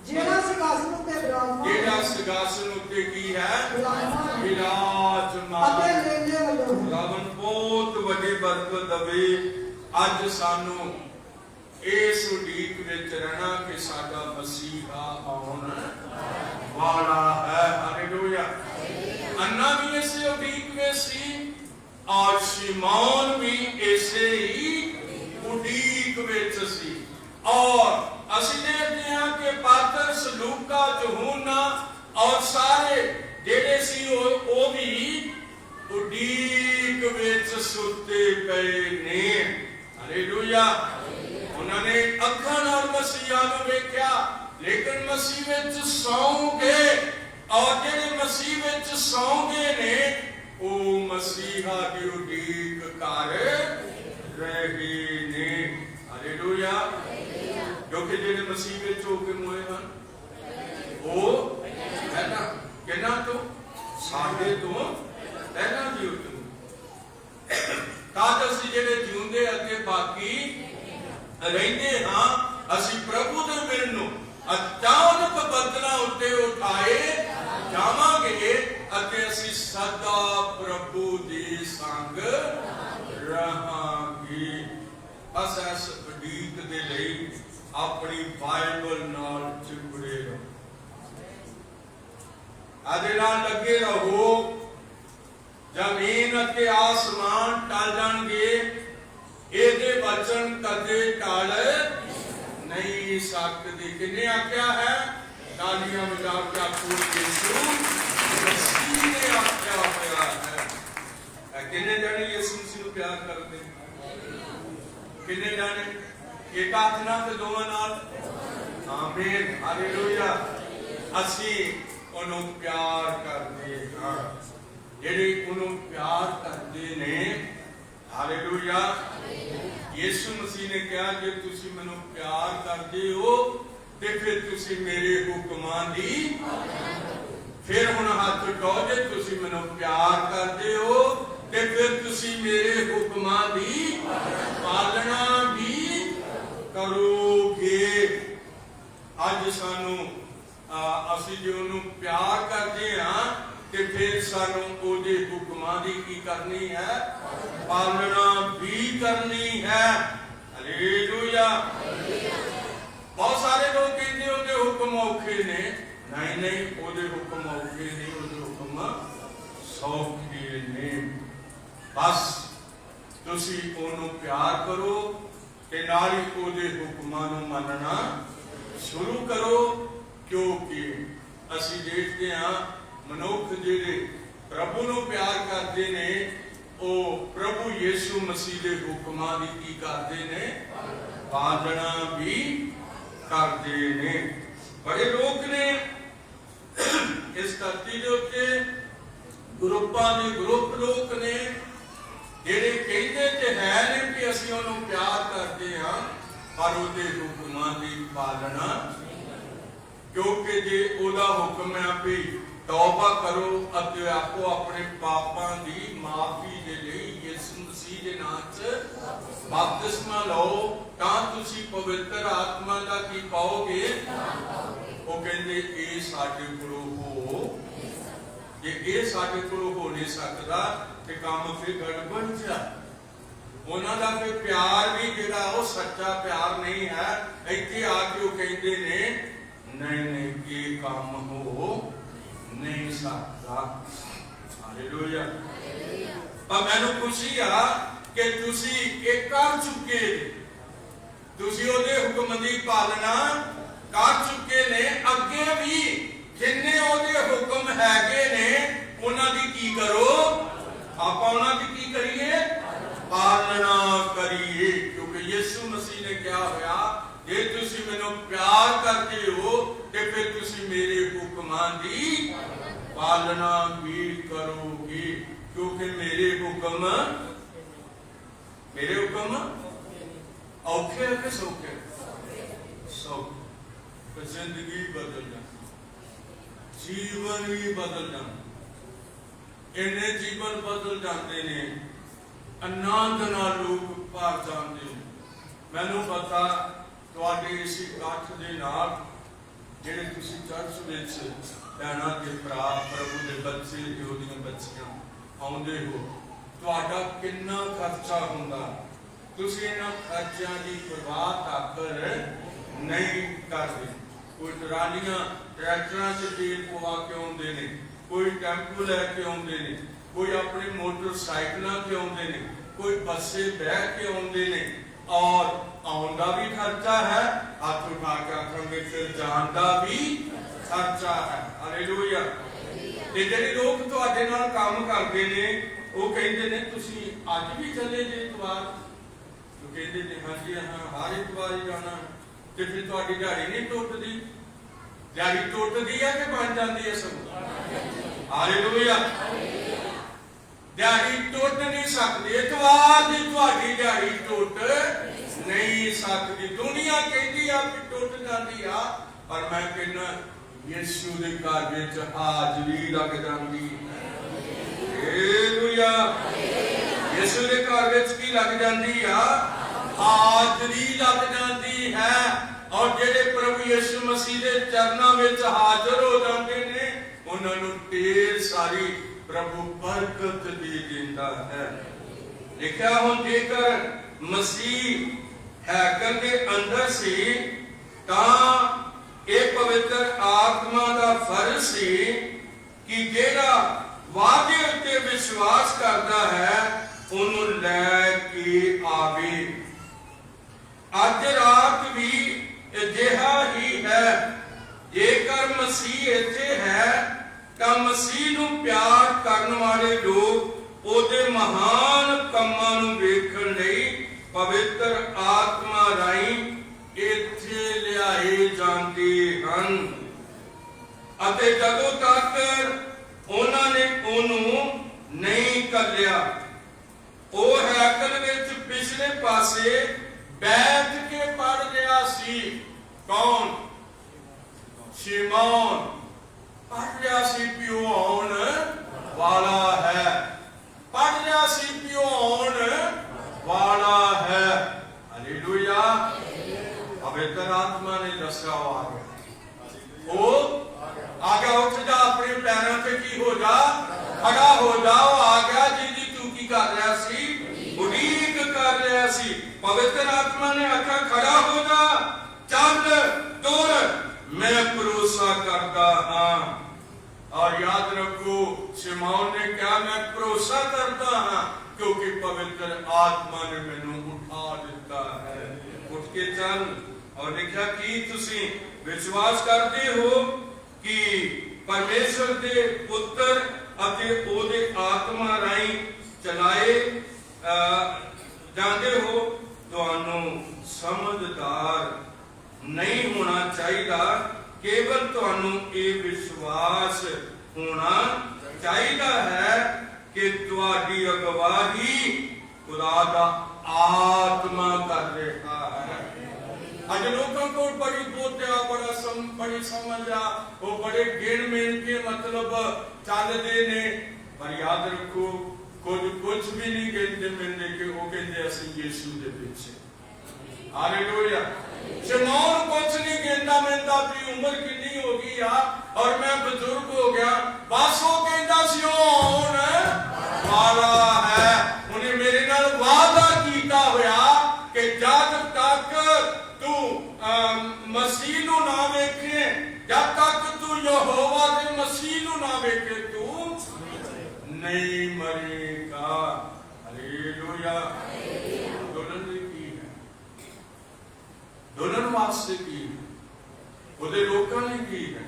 ਜਿਹੜਾ ਸਿੰਘਾਸਨ ਉੱਤੇ ਵਿਰਾਜਮਾਨ ਜਿਹੜਾ ਸਿੰਘਾਸਨ ਉੱਤੇ ਕੀ ਹੈ? ਵਿਰਾਜਮਾਨ ਹੈ। ਵਿਰਾਜਮਾਨ। ਅਤੇ ਲੇਲੇ ਵੱਲੋਂ ਖੁਦਾਵੰਦ ਬਹੁਤ ਵੱਡੀ ਬਰਕਤ ਦਵੇ। ਅੱਜ ਸਾਨੂੰ ਇਸ ਉਡੀਕ ਵਿੱਚ ਰਹਿਣਾ ਕਿ ਸਾਡਾ ਮਸੀਹਾ ਆਉਣ ਵਾਲਾ ਹੈ। ਹਾਲੇਲੂਇਆ। अन्ना भी ऐसे उड़ीक में सी और शिमोन भी ऐसे ही उड़ीक में सी। और ਅਸੀਂ ਦੇਖਦੇ ਹਾਂ ਕਿ ਪਾਤਰਸ, ਲੂਕਾ, ਯਹੂਨਾ और ਸਾਰੇ ਜਿਹੜੇ ਸੀ ਉਹ ਵੀ ਉਡੀਕ ਵਿੱਚ ਸੁੱਤੇ ਪਏ ਨੇ। ਹਾਲੇਲੂਇਆ। ਉਹਨਾਂ ਨੇ ਅੱਖਾਂ ਨਾਲ ਮਸੀਹਾ ਨੂੰ ਵੇਖਿਆ, ਲੇਕਿਨ ਮਸੀਹ ਵਿੱਚ ਸੌਂ ਗਏ। और ਜਿਹੜੇ ਮਸੀਹ ਵਿੱਚ ਸੌਂ ਗਏ ਨੇ ਉਹ ਮਸੀਹਾ ਦੀ ਉਡੀਕ ਕਰ ਰਹੇ ਨੇ। ਹਾਲੇਲੂਇਆ। ਕਿਉਂਕਿ ਜਿਹੜੇ ਮਸੀਹ ਵਿੱਚ ਹੋ ਕੇ ਮੋਏ ਹਨ ਉਹ ਪਹਿਲਾਂ ਕਿਹਨਾਂ ਤੋਂ? ਸਾਡੇ ਤੋਂ ਪਹਿਲਾਂ ਦੀ ਉਤਮ। ਤਾਂ ਅਸੀਂ ਜਿਹੜੇ ਜਿਉਂਦੇ ਅਤੇ ਬਾਕੀ ਰਹਿੰਦੇ ਹਾਂ, ਅਸੀਂ ਪ੍ਰਭੂ ਦੇ ਮਿਲਣ ਨੂੰ ਅਚਾਨਕ ਬੱਦਲਾਂ ਉੱਤੇ ਉਠਾਏ ਜਾਵਾਂਗੇ ਅਤੇ ਅਸੀਂ ਸਦਾ ਪ੍ਰਭੂ ਦੀ ਸੰਗ ਰਹਾਂਗੇ। ਬਸ ਇਸ ਉਡੀਕ ਦੇ ਲਈ ਆਪਣੀ ਬਾਈਬਲ ਨਾਲ ਚਿਪੜੇ ਰਹੋ, ਇਹਦੇ ਨਾਲ ਲੱਗੇ ਰਹੋ। ਜ਼ਮੀਨ ਅਤੇ ਆਸਮਾਨ ਟਲ ਜਾਣਗੇ, ਇਹਦੇ ਵਚਨ ਕਦੇ ਟਲ नहीं सकते। किन्ने आख्या है? तालियां बजा के आपको यीशु मसीह ने आख्या होया है। किन्ने जाने यीशु मसीह को प्यार करते? किन्ने जाने? एक हाथ नाल ते दोवां नाल? आमीन। हालेलुया। ਅਸੀਂ ਉਹਨੂੰ ਪਿਆਰ ਕਰਦੇ ਹਾਂ। ਜਿਹੜੇ ਉਹਨੂੰ ਪਿਆਰ ਕਰਦੇ ਨੇ, ਹਾਲੇਲੂਇਆ। ਯਿਸੂ ਮਸੀਹ ਨੇ ਕਿਹਾ ਜੇ ਤੁਸੀਂ ਮੈਨੂੰ ਪਿਆਰ ਕਰਦੇ ਹੋ ਤੇ ਫਿਰ ਤੁਸੀਂ ਮੇਰੇ ਹੁਕਮਾਂ ਦੀ, ਫਿਰ ਹੁਣ ਹੱਥ ਉਠਾਓ, ਜੇ ਤੁਸੀਂ ਮੈਨੂੰ ਪਿਆਰ ਕਰਦੇ ਹੋ ਤੇ ਫਿਰ ਤੁਸੀਂ ਮੇਰੇ ਹੁਕਮਾਂ ਦੀ ਪਾਲਣਾ ਵੀ ਕਰੋਗੇ। ਅੱਜ ਸਾਨੂੰ ਅਸੀਂ ਜੇ ਉਹਨੂੰ ਪਿਆਰ ਕਰਦੇ ਹਾਂ ਤੇ ਫਿਰ ਸਾਨੂੰ ਉਹਦੇ ਹੁਕਮਾਂ ਦੀ ਕੀ ਕਰਨੀ ਹੈ? ਪਾਲਣਾ ਵੀ ਕਰਨੀ ਹੈ। ਹਾਲੇਲੂਇਆ। ਬਹੁਤ ਸਾਰੇ ਲੋਕ ਕਹਿੰਦੇ ਉਹਦੇ ਹੁਕਮ ਔਖੇ ਨੇ। ਨਹੀਂ ਨਹੀਂ, ਉਹਦੇ ਹੁਕਮ ਔਖੇ ਨਹੀਂ, ਉਹਦੇ ਹੁਕਮ ਸੌਖੇ ਨੇ। ਬਸ ਤੁਸੀਂ ਉਹਨੂੰ ਪਿਆਰ ਕਰੋ ਤੇ ਨਾਲ ਹੀ ਉਹਦੇ ਹੁਕਮਾਂ ਨੂੰ ਮੰਨਣਾ ਸ਼ੁਰੂ ਕਰੋ। ਕਿਉਂਕਿ ਅਸੀਂ ਦੇਖਦੇ ਹਾਂ ਮਨੁੱਖ ਜਿਹੜੇ ਪ੍ਰਭੂ ਨੂੰ ਪਿਆਰ ਕਰਦੇ ਨੇ ਉਹ ਪ੍ਰਭੂ ਯਿਸੂ ਮਸੀਹ ਦੇ ਹੁਕਮਾਂ ਦੀ ਕੀ ਕਰਦੇ ਨੇ? ਪਾਲਣਾ ਵੀ ਕਰਦੇ ਨੇ। ਬੜੇ ਲੋਕ ਨੇ ਇਸ ਧਰਤੀ ਦੇ ਉੱਤੇ, ਗਰੁੱਪਾਂ ਦੇ ਗਰੁੱਪ ਲੋਕ ਨੇ ਜਿਹੜੇ ਕਹਿੰਦੇ ਤੇ ਹੈ ਨੇ ਕਿ ਅਸੀਂ ਉਹਨੂੰ ਪਿਆਰ ਕਰਦੇ ਹਾਂ, ਪਰ ਉਹਦੇ ਹੁਕਮਾਂ ਦੀ ਪਾਲਣਾ। ਕਿਉਂਕਿ ਜੇ ਉਹਦਾ ਹੁਕਮ ਹੈ ਵੀ ਤੌਬਾ ਕਰੋ ਅਤੇ ਆਪੋ ਆਪਣੇ ਪਾਪਾਂ ਦੀ ਮਾਫੀ ਦੇ ਲਈ ਯਿਸੂ ਮਸੀਹ ਦੇ ਨਾਮ 'ਚ ਬਪਤਿਸਮਾ ਲਓ ਤਾਂ ਤੁਸੀਂ ਪਵਿੱਤਰ ਆਤਮਾ ਦਾ ਕੀ ਪਾਓਗੇ? ਉਹ ਕਹਿੰਦੇ ਇਹ ਸਾਡੇ ਕੋਲੋਂ ਹੋ, ਜੇ ਇਹ ਸਾਡੇ ਕੋਲੋਂ ਹੋ ਨਹੀਂ ਸਕਦਾ ਤੇ ਕੰਮ ਫਿਰ ਗੜਬੜ ਜਾ। ਉਹਨਾਂ ਦਾ ਫਿਰ ਪਿਆਰ ਵੀ ਜਿਹੜਾ ਉਹ ਸੱਚਾ ਪਿਆਰ ਨਹੀਂ ਹੈ। ਇੱਥੇ ਆ ਕੇ ਉਹ ਕਹਿੰਦੇ ਨੇ ਨਹੀਂ ਨਹੀਂ, ਇਹ ਕੰਮ ਹੋ ਨਹੀਂ ਸਕਦਾ। ਹਾਲੇਲੂਇਆ। ਪਰ ਮੈਨੂੰ ਖੁਸ਼ੀ ਆ ਕਿ ਤੁਸੀਂ ਇਹ ਕਰ ਚੁੱਕੇ, ਤੁਸੀਂ ਉਹਦੇ ਹੁਕਮ ਦੀ ਪਾਲਣਾ ਕਰ ਚੁੱਕੇ ਨੇ। ਅੱਗੇ ਵੀ ਜਿੰਨੇ ਉਹਦੇ ਹੁਕਮ ਹੈਗੇ ਨੇ ਉਹਨਾਂ ਦੀ ਕੀ ਕਰੋ? ਆਪਾਂ ਉਹਨਾਂ ਦੀ ਕੀ ਕਰੀਏ? ਪਾਲਣਾ ਕਰੀਏ। ਕਿਉਂਕਿ ਯਿਸੂ ਮਸੀਹ ਨੇ ਕਿਹਾ ਹੋਇਆ ਜੇ ਤੁਸੀਂ ਮੈਨੂੰ ਪਿਆਰ ਕਰਦੇ ਹੋ ਤੇ ਫਿਰ ਤੁਸੀਂ ਮੇਰੇ ਹੁਕਮਾਂ ਦੀ ਪਾਲਣਾ ਵੀ ਕਰੋਗੇ। ਕਿਉਂਕਿ ਮੇਰੇ ਹੁਕਮ ਔਖੇ ਹੈ ਕਿ ਸੌਖੇ? ਸੌਖੇ। तो जिंदगी बदल जाती, जीवन भी बदल जाता। इन्ने जीवन बदल जाते ने, आनंद नाल लोग भर जाते हैं। मैनू पता तुहाडे इस इकट्ठ दे नाल जिहड़े तुसीं चर्च विच भैणां ते भरा प्रभु दे बच्चे ते ओहदियां बच्चियां आउंदे हो, तुहाडा किन्ना खर्चा हुंदा, तुसीं इन्हां खर्चिਆਂ ਦੀ परवाह तक नहीं करदे। कोई ट्रालियां ट्रैक्टरां च तेल पवा के आउंदे ने, कोई टैंपू लैके आउंदे ने, कोई अपने मोटरसाइकिलों से आउंदे ने, कोई बसे बह के आउंदे ने, और आउण दा भी खर्चा है, हाथ उठा के आखांगे फिर जान दा भी खर्चा है। हालेलुया। ते जिहड़े लोग तुहाडे नाल काम करदे ने वो कहंदे ने तुसीं अज भी चले जे इतवार, तो कहंदे ने हां जी हां हर इतवार ही जाना, ते फिर तुहाडी दिहाड़ी नहीं टुटदी। दिहाड़ी टुटदी है कि बन जाती है सब? हालेलुया। दिहाड़ी टुट नहीं सकती, इतवार की तुहाडी दिहाड़ी टुट नहीं सकती। दुनिया कहती है कि टुट जाती है, पर मैं कहना यीशु दे घर विच हाजरी लग जाती है। हालेलुया। यीशु दे घर विच की लग जाती है? हाजरी लग जाती है। और जेड़े प्रभु यीशु मसीह दे चरणों में हाजिर हो जाते ने, उन्होंने ढेर सारी प्रभु बरकत दे देता है। लिखा हो जेकर मसीह हैकल के अंदर से एक पवित्र आत्मा का फर्ज से कि जेड़ा वादे उत्ते विश्वास करता है उन्होंने लैके आवे। अज रात भी अजिहा ही है। जेकर मसीह इत्थे है तो मसीह नूं प्यार करने वाले लोग ओदे महान कम्मां नूं वेखण लई पवित्र आत्मा राहीं इत्थे लिआए जांदे हन। अते जदों तक उन्हां ने ओनूं नहीं घल्लिया, ओ हैकल विच पिछले पासे बैठ के पढ़ रहा सी। कौन? शिमौन पढ़ रहा सी पिओ आउण वाला है, पढ़ रहा सी पिओ आउण वाला है। हालेलुया। पवित्र आत्मा ने दसा आ गया, वो आ गया। उठ जा, अपने पैरों पे की हो जा, खड़ा हो जाओ। आ गया जिहदी तू की कर रहा सी, उड़ीक कर रहा सी। पवित्र आत्मा ने आखा खड़ा हो जा, चल दौड़, मैं भरोसा करता हाँ। और याद रखो शिमौन ने क्या? मैं भरोसा करता हाँ, क्योंकि पवित्र आत्मा ने मैनू उठा दिता है। उठ के चल। और लिखा कि तुसी विश्वास करते हो कि परमेश्वर दे पुत्र अते ओदे आत्मा राहीं चलाए जाते हो। तुहानू समझदार नहीं होना चाहिए, केवल तुहानू ये विश्वास होना चाहिए है कि तुहाडी अगवाही खुदा दा आत्मा कर रहा है। अज लोगों को बड़ी बोध्या, बड़ी समझ आ, वो बड़े गिण मिल के मतलब चलते ने, पर याद रखो कुछ भी नहीं कहते मिलने के, वो कहते असं यीशु दे पीछे। हालेलुया। शिमौन कुछ नहीं कहता मिलता अपनी उम्र कितनी हो गई आ और मैं बुजुर्ग हो गया, बस वो कहता सी आउण वाला है। उन्हें मेरे नाल वादा कीता होया कि जब तक तू मसीह नूं ना वेखे, जब तक तू यहोवा दे मसीह नूं ना वेखे, तू नहीं मरेगा। हालेलुया। दुल्हन की है, दुल्हन वास्ते की है, ਉਹਦੇ ਲੋਕਾਂ ਨੇ की है।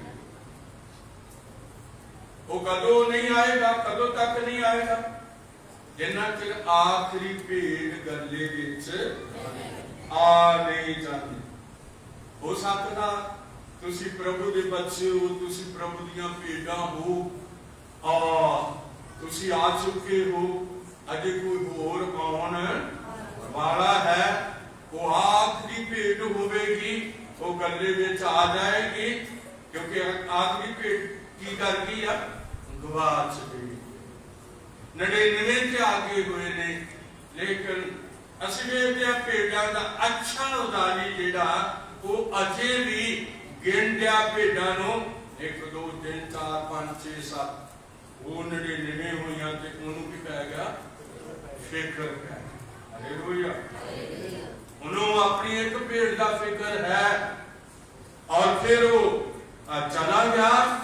वो कदों नहीं आएगा, कदों तक नहीं आएगा जिन्ना चिर आखिरी भेंट गले विच आ नहीं जाती। हो सकता तुसी प्रभु दे बच्चे हो, तुसी प्रभु दियां भेंटां हो और तुसी आ चुके हो, अजे कोई होर आउण वाला है, वो आखिरी भेंट होवेगी, वो गले विच आ जाएगी। आखिरी भेड की कर गई आ गवाच गई 99 त्यागे हुए ने लेकिन ਅਸੀਂ ਵੇਖਦੇ ਆ ਭੇਡਾਂ ਦਾ ਅੱਛਾ ਉਦਾਰੀ ਜਿਹੜਾ ਉਹ ਅਜੇ ਵੀ ਗਿਣਦਿਆ ਭੇਡਾਂ ਨੂੰ 1 2 3 4 5 6 7 ਉਹ 99 ਹੋਈਆਂ ਤੇ ਉਹਨੂੰ ਕੀ ਪੈ ਗਿਆ ਫਿਕਰ ਪੈ ਗਿਆ ਹਾਲੇਲੂਇਆ ਉਹਨੂੰ ਆਪਣੀ ਇੱਕ ਭੇਡ ਦਾ ਫਿਕਰ ਹੈ ਔਰ ਫਿਰ ਉਹ ਚਲਾ ਗਿਆ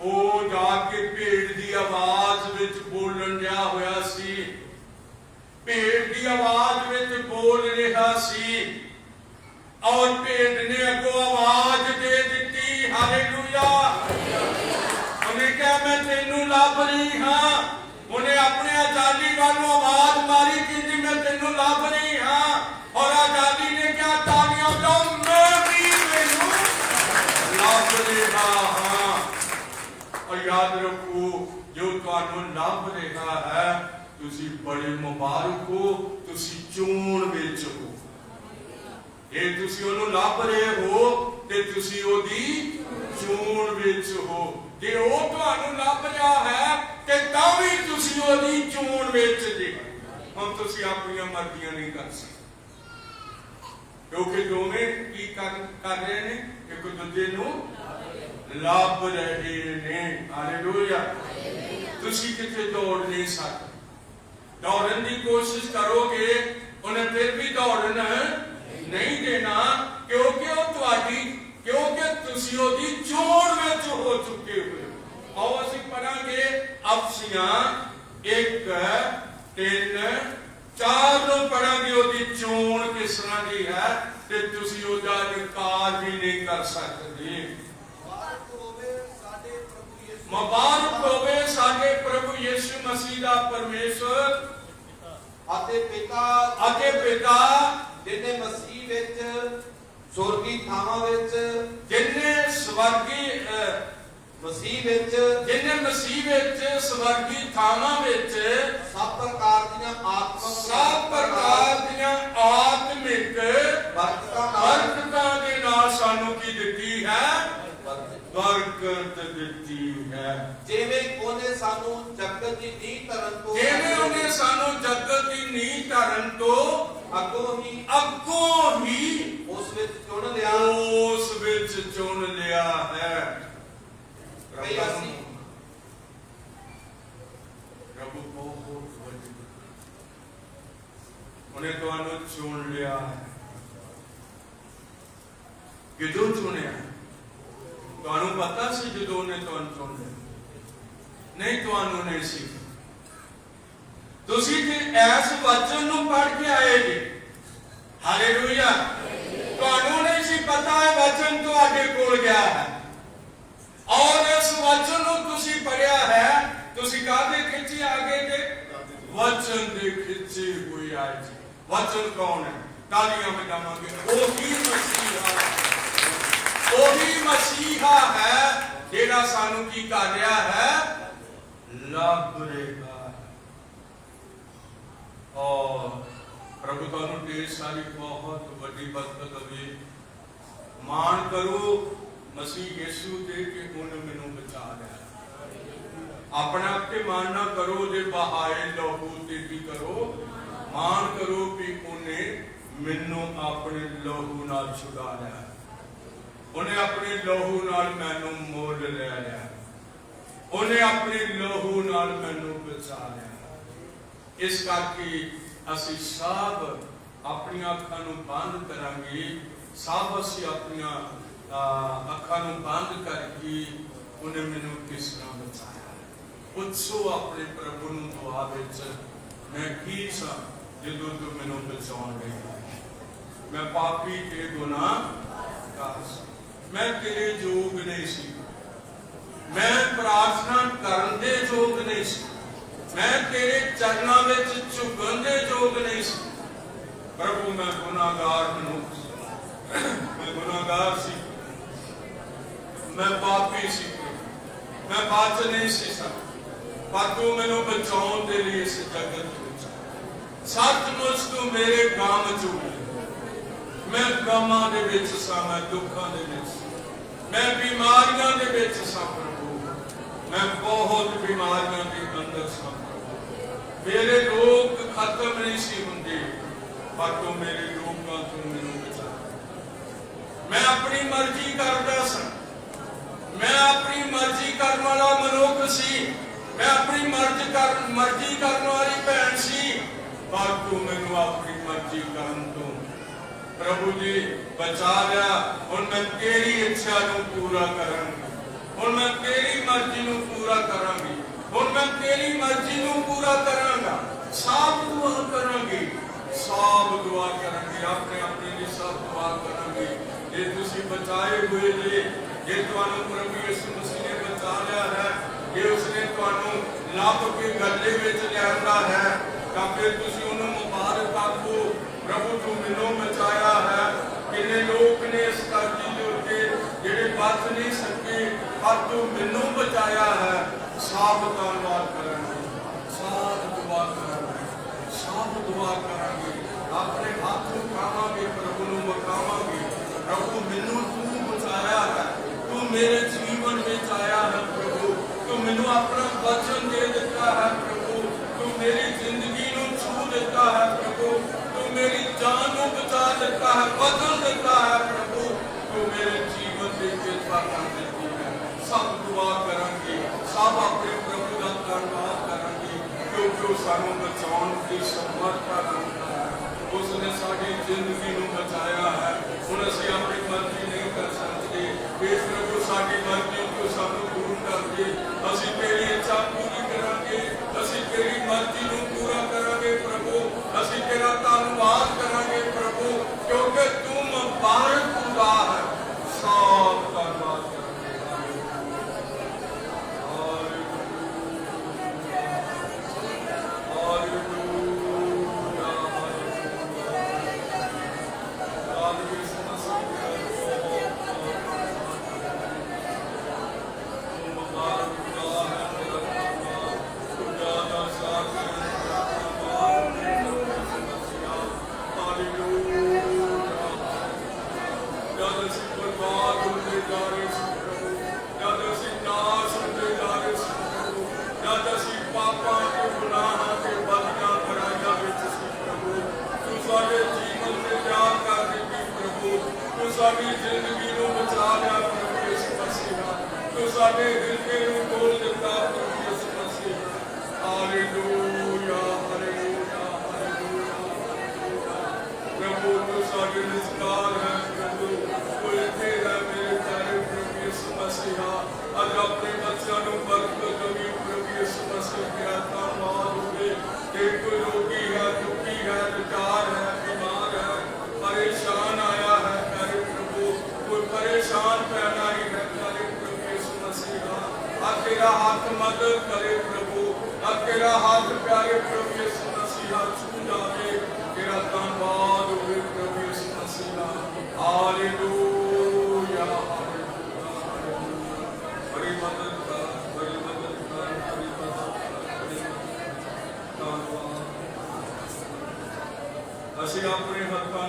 ਉਹ ਜਾ ਕੇ ਭੇਡ ਦੀ ਆਵਾਜ਼ ਵਿੱਚ ਬੋਲਣ ਰਿਹਾ ਹੋਇਆ ਸੀ भेड़ की आवाज में बोल रहा सी और भेड़ ने अगो आवाज दे दी हालेलुया उन्हें क्या मैं तेनू लभ रही हाँ उन्हें अपने आजादी वालों आवाज मारी कि मैं तेनू लभ रही हाँ और आजादी ने क्या तालियां दो मैं भी तेनू लभ रहा हाँ और याद रखो जो तुहानू लभ रहा है तुसी बड़े मुबारक हो तुसी चोण विच हो ये तुसी ओनू लभ रहे हो ते तुसी ओदी चोण विच हो जे ओ तुहानू लभ रहा है ते तां भी तुसी ओदी चोण विच जे हुण तुसी अपनी मर्जियां नहीं कर सकते क्योंकि दोवें की कर रहे ने एक दूजे नू लभ रहे ने हालेलुया तुसी किथे दौड़ नहीं सकते दौड़न की कोशिश करोगे उन्हें फिर भी दौड़न नहीं देना क्योंकि तुसी ओदी चोण विच हो चुके हुए आओ असीं पढ़ांगे अफसियां 1 3 4 ਨੂੰ पढ़ांगे ओदी चोण किस तरह की है ते तुसी ओदा इनकार भी नहीं कर सकते मुबारक होवे साडे प्रभु यीशु मसीह दा परमेश्वर ਅਤੇ ਪਿਤਾ ਜਿਨੇ ਮਸੀਹ ਵਿੱਚ ਸੁਰਗੀ ਥਾਵਾਂ ਵਿੱਚ ਜਿਨੇ ਸਵਰਗੀ ਮਸੀਹ ਵਿੱਚ ਸਵਰਗੀ ਥਾਵਾਂ ਵਿੱਚ ਸਭ ਪ੍ਰਕਾਰ ਦੀਆਂ ਆਤਮਿਕ ਬਰਕਤਾਂ ਦੇ ਨਾਲ ਸਾਨੂੰ ਕੀ ਦਿੱਤੀ ਹੈ बरकत देती है जिवें ਉਹਨੇ ਸਾਨੂੰ ਜਗਤ ਦੀ ਨੀਂਹ ਧਰਨ ਤੋਂ ਅੱਗੋਂ ਹੀ ਉਸ ਵਿੱਚ ਚੁਣ ਲਿਆ ਹੈ प्रभु बहुत ਉਹਨੇ ਤੁਹਾਨੂੰ ਚੁਣ ਲਿਆ ਹੈ ਕਿਦੋਂ ਚੁਣਿਆ ਤੁਹਾਨੂੰ ਪਤਾ ਸੀ ਜਦੋਂ ਉਹਨੇ ਤੁਹਾਨੂੰ ਚੁਣ ਲਿਆ ਨਹੀਂ ਤੁਹਾਨੂੰ ਨਹੀਂ ਸੀ ਤੁਸੀਂ ਤੇ ਇਸ ਵਚਨ ਨੂੰ ਪੜ੍ਹ ਕੇ ਆਏ ਜੀ ਹਾਲੇਲੂਇਆ ਤੁਹਾਨੂੰ ਨਹੀਂ ਸੀ ਪਤਾ ਹੈ ਵਚਨ ਤੁਹਾਡੇ ਕੋਲ ਗਿਆ ਹੈ ਔਰ ਇਸ ਵਚਨ ਨੂੰ ਤੁਸੀਂ ਪੜ੍ਹਿਆ ਹੈ ਤੁਸੀਂ ਕਾਹਦੇ ਖਿੱਚੇ ਆਗੇ ਦੇ ਵਚਨ ਦੇ ਖਿੱਚੇ ਹੋਏ ਆਏ ਜੀ ਵਚਨ ਕੌਣ ਹੈ ਤਾਲੀਆਂ ਵਜਾਵਾਂਗੇ ਉਹੀ ਮਸੀਹਾ ਹੈ ਜਿਹੜਾ ਸਾਨੂੰ ਕੀ ਕਰ ਰਿਹਾ ਹੈ ਲੱਭ ਰਿਹਾ और प्रभु ਤੁਹਾਨੂੰ ढेर सारी बहुत बड़ी बरकत होवे मान करो मसीह यीशु दे के उन्हें मैनू बचा लिया अपना ते मान ना करो जे बहाए लहू ते भी करो मान करो भी उन्हें मैनू अपने लहू नाल छुड़ा लिया उन्हें अपने लहू नाल मैनू मोल ले लिया उन्हें अपने लहू नाल मैनू बचा लिया इस करके असी सब अपनी अखां नूं बंद करांगे सब असी अपनी अखां नूं बंद करके उन्हें मैनू किस तरह बचाया पुछो अपने प्रभु नूं दुआ विच मैं की सा जदों तू मैनू बचाउण लई मैं पापी ते गुनाहगार मैं तेरे जोग नहीं सी मैं प्रार्थना करन दे जोग नहीं सी मैं तेरे चरणों में झुकन दे जोग नहीं सी प्रभु मैं गुनाहगार मैं गुनाहगार सी मैं पापी सी मैं बच नहीं सी सकता पर तू मैनू बचाउण दे लिए इस जगत विच सचमुच तू मेरे गम चुक मैं गमां दे विच सा मैं दुखां दे विच मैं बीमारियां दे विच सां प्रभु, मैं बहुत बीमारियां के अंदर सां प्रभु। मेरे रोग खत्म नहीं सी हुंदे, पर तू मेरे रोगां तों मैनूं बचा। मैं अपनी मर्जी करदा सां, मैं अपनी मर्जी करने वाला मनुख सी, मैं अपनी मर्जी करने वाली भैन सी, पर तू मैनूं अपनी मर्जी करन तों प्रभु जी बचा लिया। हुण मैं तेरी इच्छा नूं पूरा करांगी, हुण मैं तेरी मर्जी नूं पूरा करांगी, हुण मैं तेरी मर्जी नूं पूरा करांगा। सब दुआ करांगी, सब दुआ करांगी, अपने अपने लिए सब दुआ करांगी। जे तुसीं बचाए हुए जे, जे तुहानूं प्रभु यीशु मसीह ने बचा लिया है, जे उसने तुहानूं लभ के गले विच लिआंदा है, तां फिर तुसीं उहनूं मुबारक आखो, प्रभु तू मैनूं बचाया है। किन्ने लोग ने इस धरती दे उत्ते जिहड़े बच नहीं सके, पर तू मैनूं बचाया है। सब धन्नवाद करांगे, सब दुआ करांगे, सब दुआ करांगे, अपने हाथ उठावांगे, प्रभु नूं मकावांगे। प्रभु मैनूं तू बचाया है, तू मेरे जीवन में आया है प्रभु, तू मैनूं अपना वचन दे दिता है प्रभु, तू मेरी जिंदगी नूं छू दिता है प्रभु, तू मेरी जान को बचा देता है, बदल देता है प्रभु, तू मेरे जीवन की कृपा कर देती है। सब दुआ करांगे, सब अपने प्रभु का धन्यवाद करांगे, क्योंकि सानू बचाने की समर्थ रखता है। उसने साडी जिंदगी नूं बचाया है। हुण असीं अपनी मर्जी नहीं कर सकते, इस प्रभु साडी मर्जी को सानू दूर कर दे। असीं तेरी इच्छा पूरी करांगे, असीं तेरी मर्जी नूं पूरा करांगे प्रभु, असीं तेरा धन्नवाद करांगे प्रभु, क्योंकि तू मुबारक खुदा है। सब धन्नवाद करांगे। जिंदगी नूं बचा लिया प्रभु यीशु मसीह, तू साडे दिल नूं खोल दिता प्रभु Yeshu Masih. Hallelujah hallelujah hallelujah. प्रभु तू साडे निस्तार है प्रभु, तू इत्थे है मेरे प्यारे प्रभु यीशु मसीह। अज अपने बच्चों नूं बरकत देवी प्रभु यीशु मसीह, तेरा धन्नवाद होवे। एक कोई रोगी है, दुखी है, लाचार है, बीमार है, परेशान आया है प्यारे प्रभु, कोई परेशान पैदा ही है प्यारे प्रभु यीशु मसीह। अब तेरा हाथ मदद करे प्रभु, अब तेरा हाथ प्यारे प्रभु यीशु मसीह छू जावे। तेरा धन्यवाद होवे प्रभु Yeshu Masih. Hallelujah hallelujah hallelujah. बड़ी मदद कर, बड़ी मदद कर, बड़ी मदद कर, बड़ी मदद कर। धन्यवाद। असीं अपने हत्थां